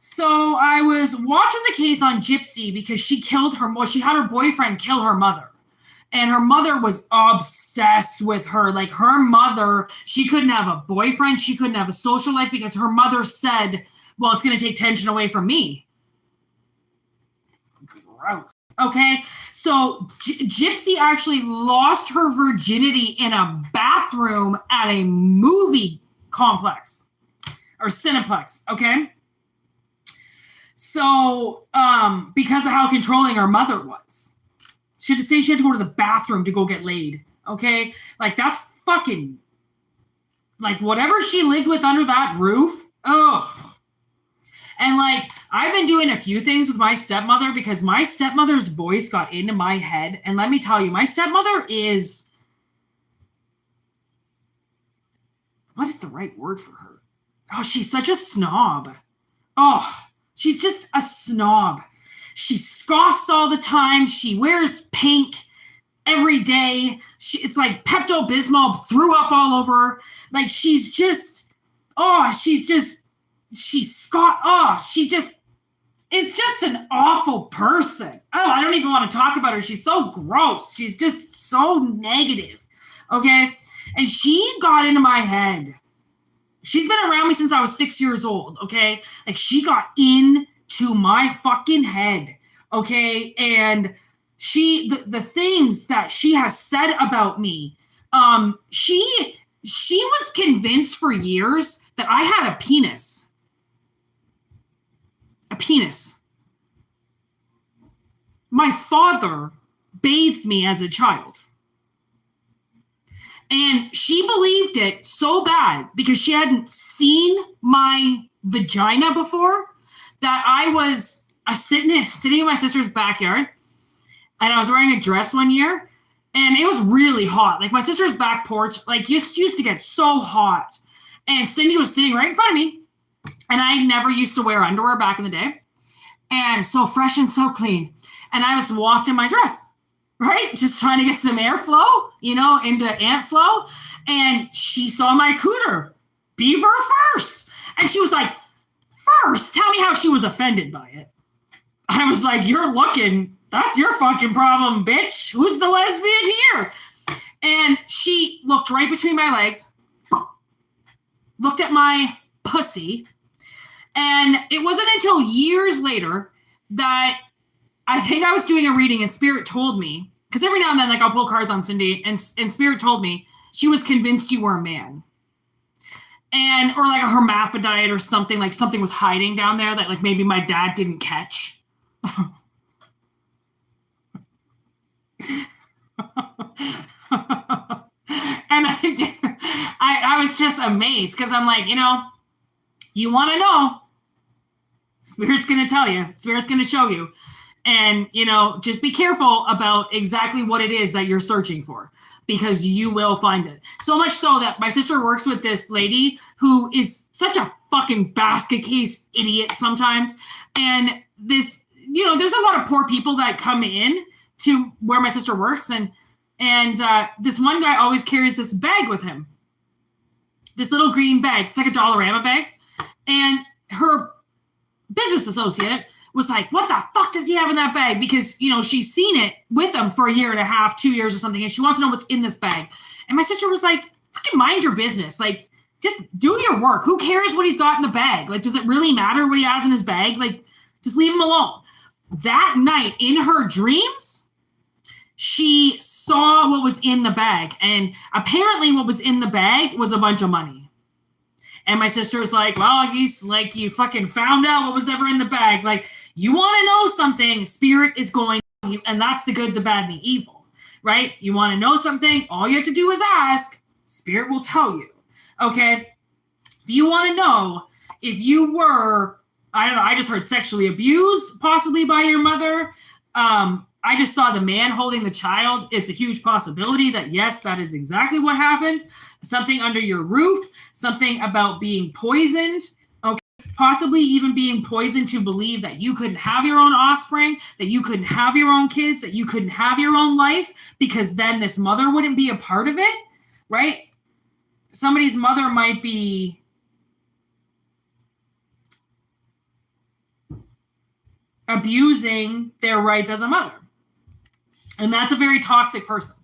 So I was watching the case on Gypsy because she killed her. Well, she had her boyfriend kill her mother. And her mother was obsessed with her. Like her mother, she couldn't have a boyfriend. She couldn't have a social life because her mother said, well, it's going to take tension away from me. Gross. Okay. So Gypsy actually lost her virginity in a bathroom at a movie complex or Cineplex. Okay. So, because of how controlling her mother was. She had to say she had to go to the bathroom to go get laid. Okay? Like, that's fucking... Like, whatever she lived with under that roof. Ugh. And, like, I've been doing a few things with my stepmother because my stepmother's voice got into my head. And let me tell you, my stepmother is... What is the right word for her? Oh, she's such a snob. Oh, she's just a snob. She scoffs all the time. She wears pink every day. It's like Pepto-Bismol threw up all over her. Like she's just, it's just an awful person. Oh, I don't even want to talk about her. She's so gross. She's just so negative. Okay. And she got into my head. She's been around me since I was 6 years old. Okay. Like she got into my fucking head. Okay. And the things that she has said about me, she was convinced for years that I had a penis. A penis. My father bathed me as a child. And she believed it so bad because she hadn't seen my vagina before that I was sitting in my sister's backyard and I was wearing a dress one year and it was really hot. Like my sister's back porch, like used to get so hot. And Cindy was sitting right in front of me and I never used to wear underwear back in the day. And so fresh and so clean. And I was wafting my dress, right? Just trying to get some airflow, into ant flow. And she saw my cooter, beaver first. And she was like, first, tell me how she was offended by it. I was like, that's your fucking problem, bitch. Who's the lesbian here? And she looked right between my legs, looked at my pussy. And it wasn't until years later that I think I was doing a reading and Spirit told me, because every now and then, like I'll pull cards on Cindy and Spirit told me she was convinced you were a man. And, or like a hermaphrodite or something, like something was hiding down there that like maybe my dad didn't catch. And I was just amazed because I'm like, you want to know, Spirit's going to tell you, Spirit's going to show you. And, just be careful about exactly what it is that you're searching for because you will find it. So much so that my sister works with this lady who is such a fucking basket case idiot sometimes. And this, there's a lot of poor people that come in to where my sister works. And this one guy always carries this bag with him. This little green bag. It's like a Dollarama bag. And her business associate was like, what the fuck does he have in that bag? Because, she's seen it with him for a year and a half, 2 years or something. And she wants to know what's in this bag. And my sister was like, fucking mind your business. Like, just do your work. Who cares what he's got in the bag? Like, does it really matter what he has in his bag? Like, just leave him alone. That night in her dreams, she saw what was in the bag. And apparently what was in the bag was a bunch of money. And my sister's like, well, he's like, you fucking found out what was ever in the bag. Like, you want to know something, Spirit is going to you. And that's the good, the bad, and the evil, right? You want to know something, all you have to do is ask. Spirit will tell you, okay? If you want to know if you were, I don't know, I just heard sexually abused, possibly by your mother. I just saw the man holding the child. It's a huge possibility that, yes, that is exactly what happened. Something under your roof, something about being poisoned, okay? Possibly even being poisoned to believe that you couldn't have your own offspring, that you couldn't have your own kids, that you couldn't have your own life, because then this mother wouldn't be a part of it, right? Somebody's mother might be abusing their rights as a mother. And that's a very toxic person.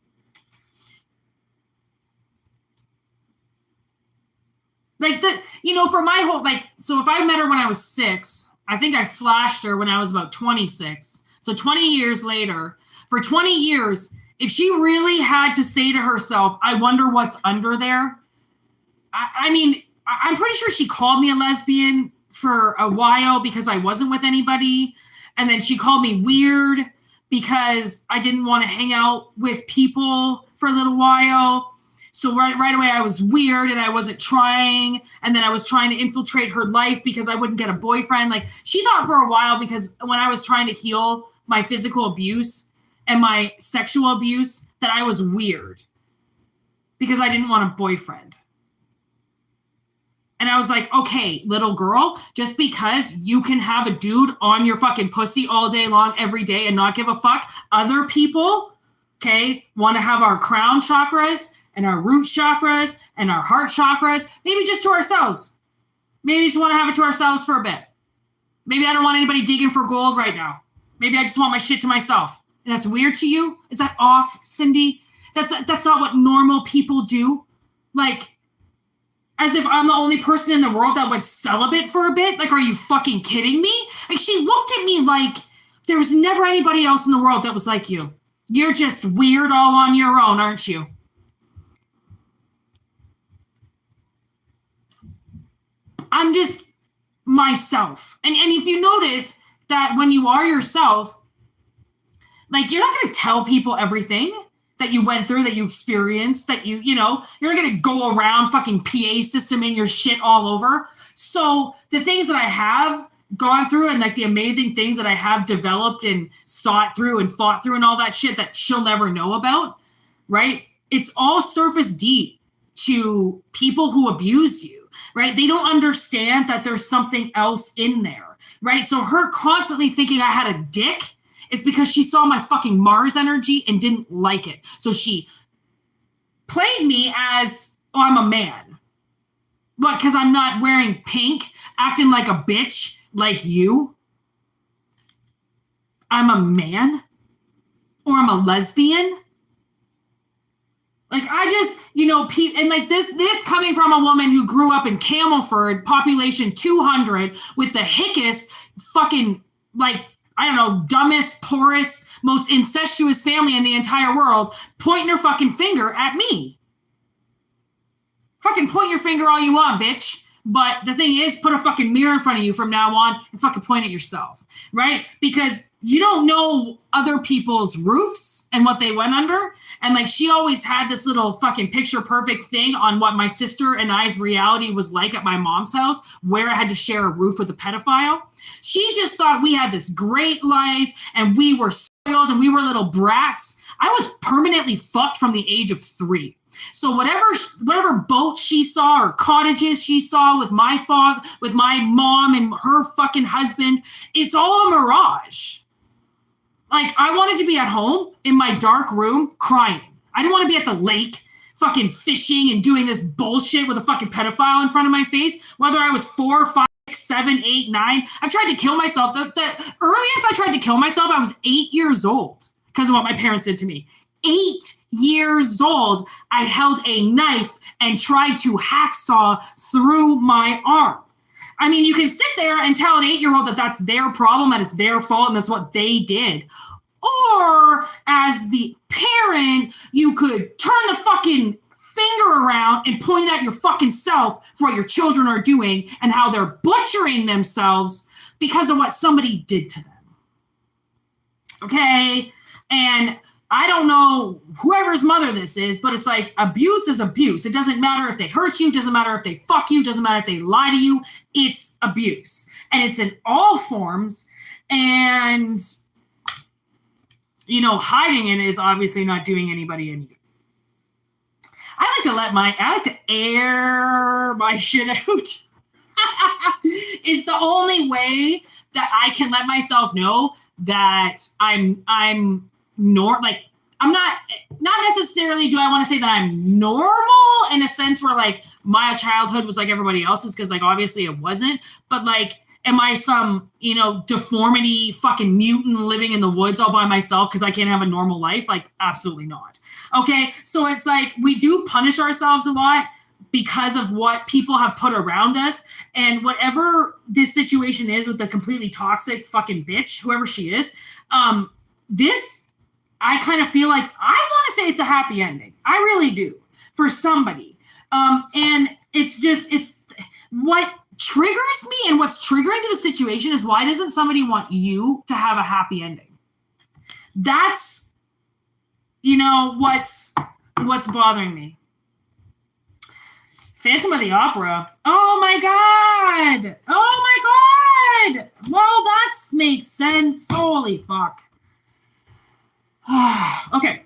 Like, for my whole, so if I met her when I was 6, I think I flashed her when I was about 26. So 20 years later, for 20 years, if she really had to say to herself, I wonder what's under there. I mean, I'm pretty sure she called me a lesbian for a while because I wasn't with anybody. And then she called me weird because I didn't want to hang out with people for a little while. So right away I was weird and I wasn't trying. And then I was trying to infiltrate her life because I wouldn't get a boyfriend. Like, she thought for a while, because when I was trying to heal my physical abuse and my sexual abuse, that I was weird because I didn't want a boyfriend. And I was like, okay, little girl, just because you can have a dude on your fucking pussy all day long, every day, and not give a fuck, other people, okay, want to have our crown chakras and our root chakras and our heart chakras, maybe just to ourselves. Maybe we just want to have it to ourselves for a bit. Maybe I don't want anybody digging for gold right now. Maybe I just want my shit to myself. And that's weird to you? Is that off, Cindy? That's not what normal people do. Like, as if I'm the only person in the world that went celibate for a bit? Like, are you fucking kidding me? Like, she looked at me like there was never anybody else in the world that was like you. You're just weird all on your own, aren't you? I'm just myself. And if you notice that when you are yourself, like, you're not going to tell people everything that you went through, that you experienced, that you're not going to go around fucking PA systeming your shit all over. So the things that I have gone through and like the amazing things that I have developed and sought through and fought through and all that shit that she'll never know about, right? It's all surface deep to people who abuse you, right? They don't understand that there's something else in there, right? So her constantly thinking I had a dick is because she saw my fucking Mars energy and didn't like it. So she played me as, oh, I'm a man. What, because I'm not wearing pink, acting like a bitch like you? I'm a man? Or I'm a lesbian? Like, I just, and like this coming from a woman who grew up in Camelford, population 200, with the hickest fucking, like, I don't know, dumbest, poorest, most incestuous family in the entire world, pointing her fucking finger at me. Fucking point your finger all you want, bitch. But the thing is, put a fucking mirror in front of you from now on and fucking point at yourself, right? Because you don't know other people's roofs and what they went under. And like, she always had this little fucking picture perfect thing on what my sister and I's reality was like at my mom's house, where I had to share a roof with a pedophile. She just thought we had this great life and we were spoiled and we were little brats. I was permanently fucked from the age of 3. So whatever boats she saw or cottages she saw with my father, with my mom and her fucking husband, it's all a mirage. Like, I wanted to be at home in my dark room crying. I didn't want to be at the lake fucking fishing and doing this bullshit with a fucking pedophile in front of my face, whether I was 4, 5, 6, 7, 8, 9. I've tried to kill myself. The earliest I tried to kill myself, I was 8 years old because of what my parents did to me. 8 years old, I held a knife and tried to hacksaw through my arm. I mean, you can sit there and tell an 8-year-old that that's their problem, that it's their fault, and that's what they did. Or as the parent, you could turn the fucking finger around and point at your fucking self for what your children are doing and how they're butchering themselves because of what somebody did to them. Okay? And I don't know whoever's mother this is, but it's like, abuse is abuse. It doesn't matter if they hurt you. It doesn't matter if they fuck you. It doesn't matter if they lie to you. It's abuse. And it's in all forms. And, hiding it is obviously not doing anybody any good. I like to air my shit out. Is the only way that I can let myself know that I'm not necessarily do I want to say that I'm normal in a sense where like my childhood was like everybody else's, because like obviously it wasn't, but like Am I some, deformity fucking mutant living in the woods all by myself because I can't have a normal life? Like, absolutely not. Okay, so it's like we do punish ourselves a lot because of what people have put around us, and whatever this situation is with the completely toxic fucking bitch, whoever she is, this, I kind of feel like I want to say it's a happy ending. I really do, for somebody. And it's what triggers me, and what's triggering to the situation is, why doesn't somebody want you to have a happy ending? That's, what's bothering me. Phantom of the Opera. Oh my God. Well, that makes sense. Holy fuck. Okay.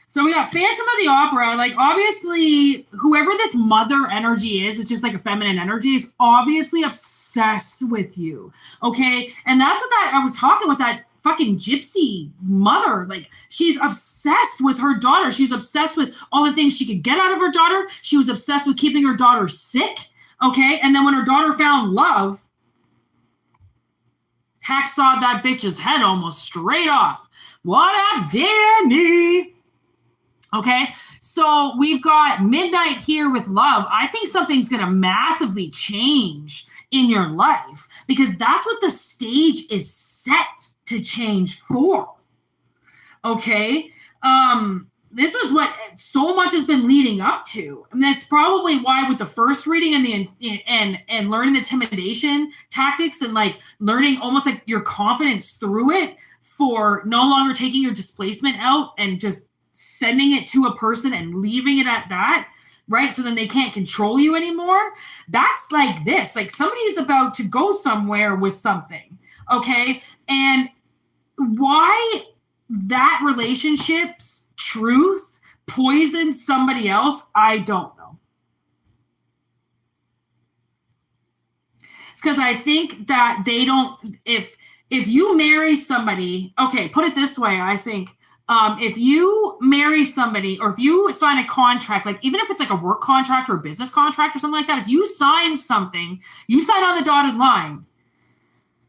So we got Phantom of the Opera. Like, obviously, whoever this mother energy is, it's just like a feminine energy, is obviously obsessed with you. Okay. And that's what I was talking with that fucking gypsy mother. Like, she's obsessed with her daughter. She's obsessed with all the things she could get out of her daughter. She was obsessed with keeping her daughter sick. Okay. And then when her daughter found love, hacksawed that bitch's head almost straight off. What up, Danny? Okay, so we've got Midnight here with love. I think something's going to massively change in your life, because that's what the stage is set to change for. Okay, this was what so much has been leading up to, and that's probably why with the first reading and learning the intimidation tactics and like learning almost like your confidence through it, for no longer taking your displacement out and just sending it to a person and leaving it at that, right? So then they can't control you anymore. That's like this, like somebody's about to go somewhere with something, okay? And why that relationship's truth poisons somebody else, I don't know. It's because I think that they don't, if you marry somebody, okay, put it this way, I think, if you marry somebody, or if you sign a contract, like even if it's like a work contract or a business contract or something like that, if you sign something, you sign on the dotted line,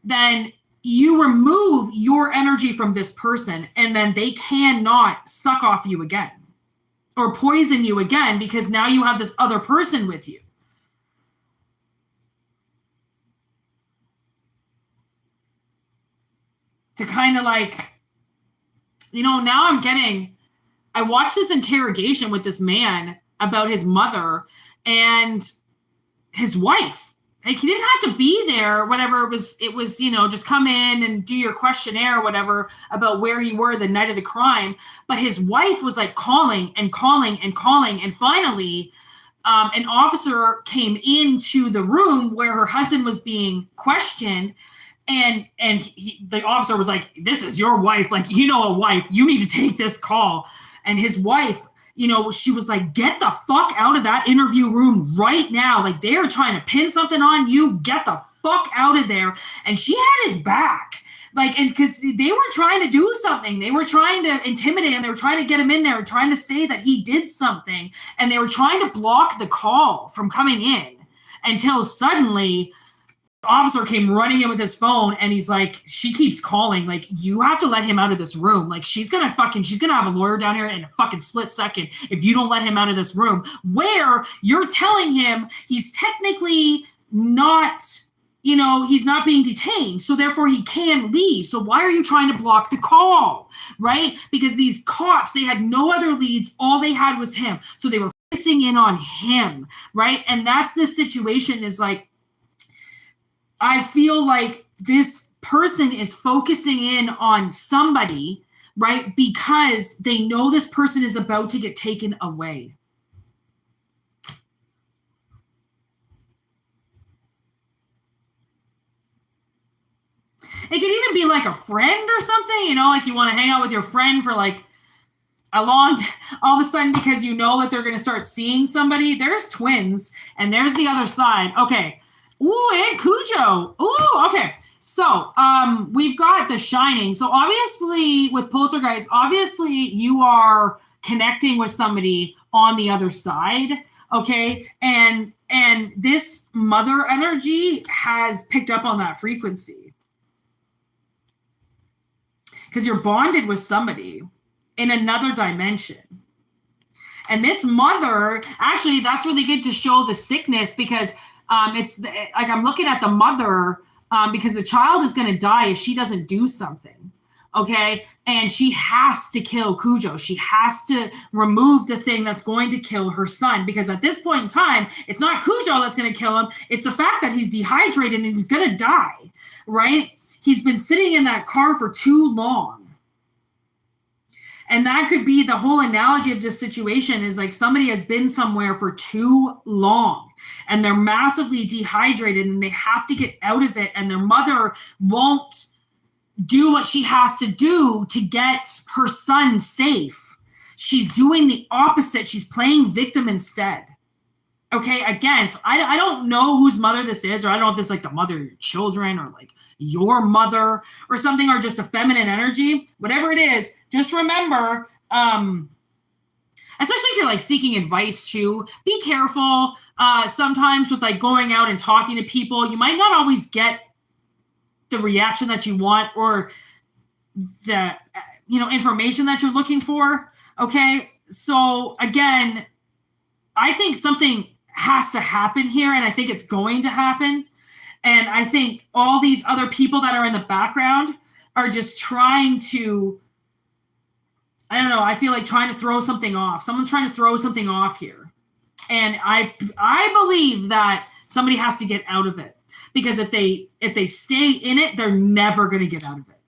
then you remove your energy from this person, and then they cannot suck off you again or poison you again, because now you have this other person with you. To kind of like, now I watched this interrogation with this man about his mother and his wife. Like, he didn't have to be there, whatever it was, just come in and do your questionnaire or whatever about where you were the night of the crime. But his wife was like calling and calling and calling. And finally, an officer came into the room where her husband was being questioned. And the officer was like, this is your wife. Like, a wife, you need to take this call. And his wife, she was like, get the fuck out of that interview room right now. Like, they're trying to pin something on you. Get the fuck out of there. And she had his back. Like, and because they were trying to do something. They were trying to intimidate him. They were trying to get him in there, trying to say that he did something. And they were trying to block the call from coming in, until suddenly officer came running in with his phone, and he's like, she keeps calling, like, you have to let him out of this room. Like, she's gonna have a lawyer down here in a fucking split second if you don't let him out of this room, where you're telling him he's technically not, he's not being detained, so therefore he can leave. So why are you trying to block the call, right? Because these cops, they had no other leads. All they had was him. So they were focusing in on him, right? And that's the situation, is like, I feel like this person is focusing in on somebody, right? Because they know this person is about to get taken away. It could even be like a friend or something, like you want to hang out with your friend for like a long, all of a sudden, because that they're going to start seeing somebody. There's twins, and there's the other side. Okay. Ooh, and Cujo. Ooh, okay. So we've got The Shining. So obviously with Poltergeist, obviously you are connecting with somebody on the other side, okay? And this mother energy has picked up on that frequency. Because you're bonded with somebody in another dimension. And this mother, actually, that's really good to show the sickness, because it's like I'm looking at the mother, because the child is going to die if she doesn't do something, okay? And she has to kill Cujo. She has to remove the thing that's going to kill her son, because at this point in time, it's not Cujo that's going to kill him. It's the fact that he's dehydrated and he's going to die, right? He's been sitting in that car for too long. And that could be the whole analogy of this situation, is like somebody has been somewhere for too long and they're massively dehydrated and they have to get out of it. And their mother won't do what she has to do to get her son safe. She's doing the opposite. She's playing victim instead. Okay, again, so I don't know whose mother this is, or I don't know if this is like the mother of your children or like your mother or something, or just a feminine energy. Whatever it is, just remember, especially if you're like seeking advice too, be careful. Sometimes with like going out and talking to people, you might not always get the reaction that you want or the information that you're looking for. Okay, so again, I think something has to happen here, and I think it's going to happen. And I think all these other people that are in the background are just trying to, I don't know, I feel like trying to throw something off. Someone's trying to throw something off here. And I believe that somebody has to get out of it, because if they stay in it, they're never going to get out of it.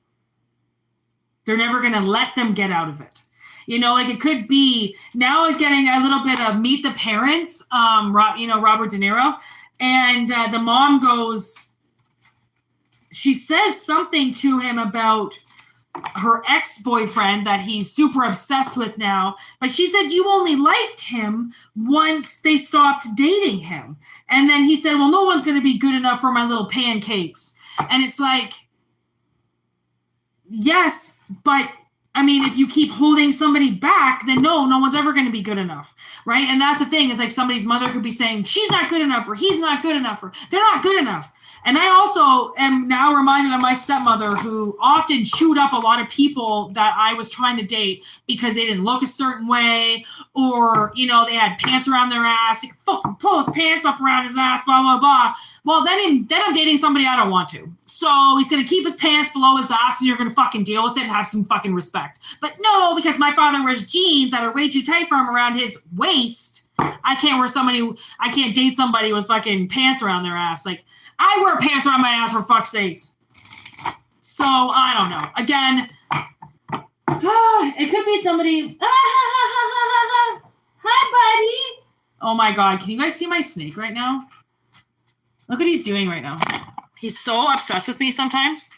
They're never going to let them get out of it. Like it could be now getting a little bit of Meet the Parents, Robert De Niro. And the mom goes, she says something to him about her ex-boyfriend that he's super obsessed with now. But she said, you only liked him once they stopped dating him. And then he said, well, no one's going to be good enough for my little pancakes. And it's like, yes, but I mean, if you keep holding somebody back, then no one's ever going to be good enough, right? And that's the thing, is like somebody's mother could be saying, she's not good enough, or he's not good enough, or they're not good enough. And I also am now reminded of my stepmother, who often chewed up a lot of people that I was trying to date because they didn't look a certain way, or, they had pants around their ass. He fucking pull his pants up around his ass, blah, blah, blah. Well, then I'm dating somebody I don't want to. So he's going to keep his pants below his ass, and you're going to fucking deal with it and have some fucking respect. But no, because my father wears jeans that are way too tight for him around his waist, I can't date somebody with fucking pants around their ass. Like, I wear pants around my ass, for fuck's sakes. So, I don't know. Again, it could be somebody. Hi, buddy. Oh my God. Can you guys see my snake right now? Look what he's doing right now. He's so obsessed with me sometimes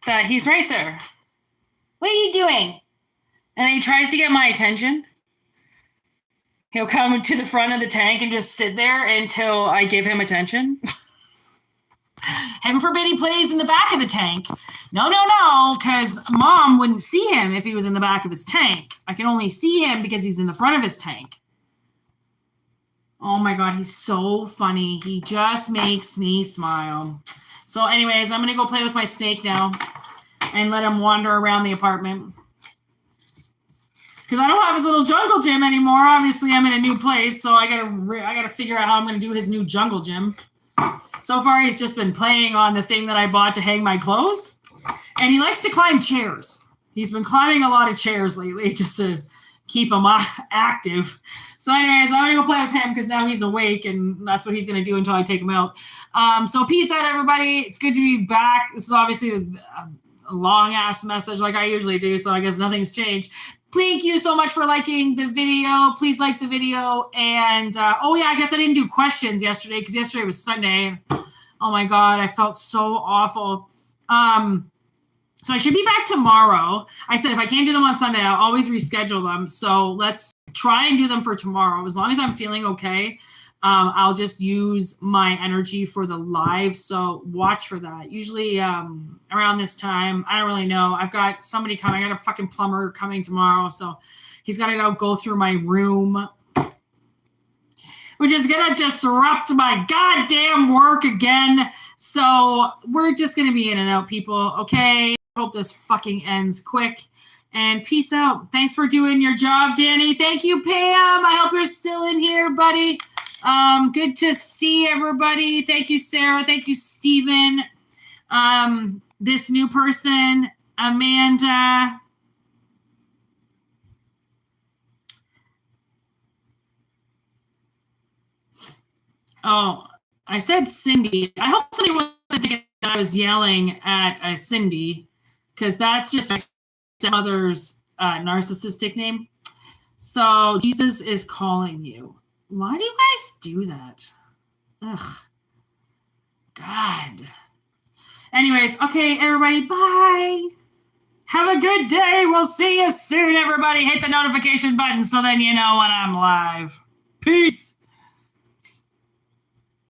that he's right there. What are you doing? And then he tries to get my attention. He'll come to the front of the tank and just sit there until I give him attention. Heaven forbid he plays in the back of the tank. No, because mom wouldn't see him if he was in the back of his tank. I can only see him because he's in the front of his tank. Oh my God, he's so funny. He just makes me smile. So anyways, I'm going to go play with my snake now and let him wander around the apartment. Because I don't have his little jungle gym anymore. Obviously, I'm in a new place, so I gotta figure out how I'm going to do his new jungle gym. So far, he's just been playing on the thing that I bought to hang my clothes. And he likes to climb chairs. He's been climbing a lot of chairs lately just to keep him active. So anyways, I'm going to go play with him because now he's awake, and that's what he's going to do until I take him out. So peace out, everybody. It's good to be back. This is obviously a long-ass message like I usually do, so I guess nothing's changed. Thank you so much for liking the video. Please like the video. And, oh yeah, I guess I didn't do questions yesterday because yesterday was Sunday. Oh my God, I felt so awful. So I should be back tomorrow. I said if I can't do them on Sunday, I'll always reschedule them. So let's try and do them for tomorrow, as long as I'm feeling okay. I'll just use my energy for the live. So watch for that. Usually around this time, I don't really know. I've got somebody coming. I got a fucking plumber coming tomorrow. So he's got to go through my room, which is going to disrupt my goddamn work again. So we're just going to be in and out, people. Okay. Hope this fucking ends quick. And peace out. Thanks for doing your job, Danny. Thank you, Pam. I hope you're still in here, buddy. Good to see everybody. Thank you, Sarah. Thank you, Stephen. This new person, Amanda. Oh, I said Cindy. I hope somebody wasn't thinking that I was yelling at Cindy, because that's just my mother's narcissistic name. So Jesus is calling you. Why do you guys do that? Ugh. God. Anyways, okay, everybody, bye. Have a good day. We'll see you soon, everybody. Hit the notification button so then you know when I'm live. Peace.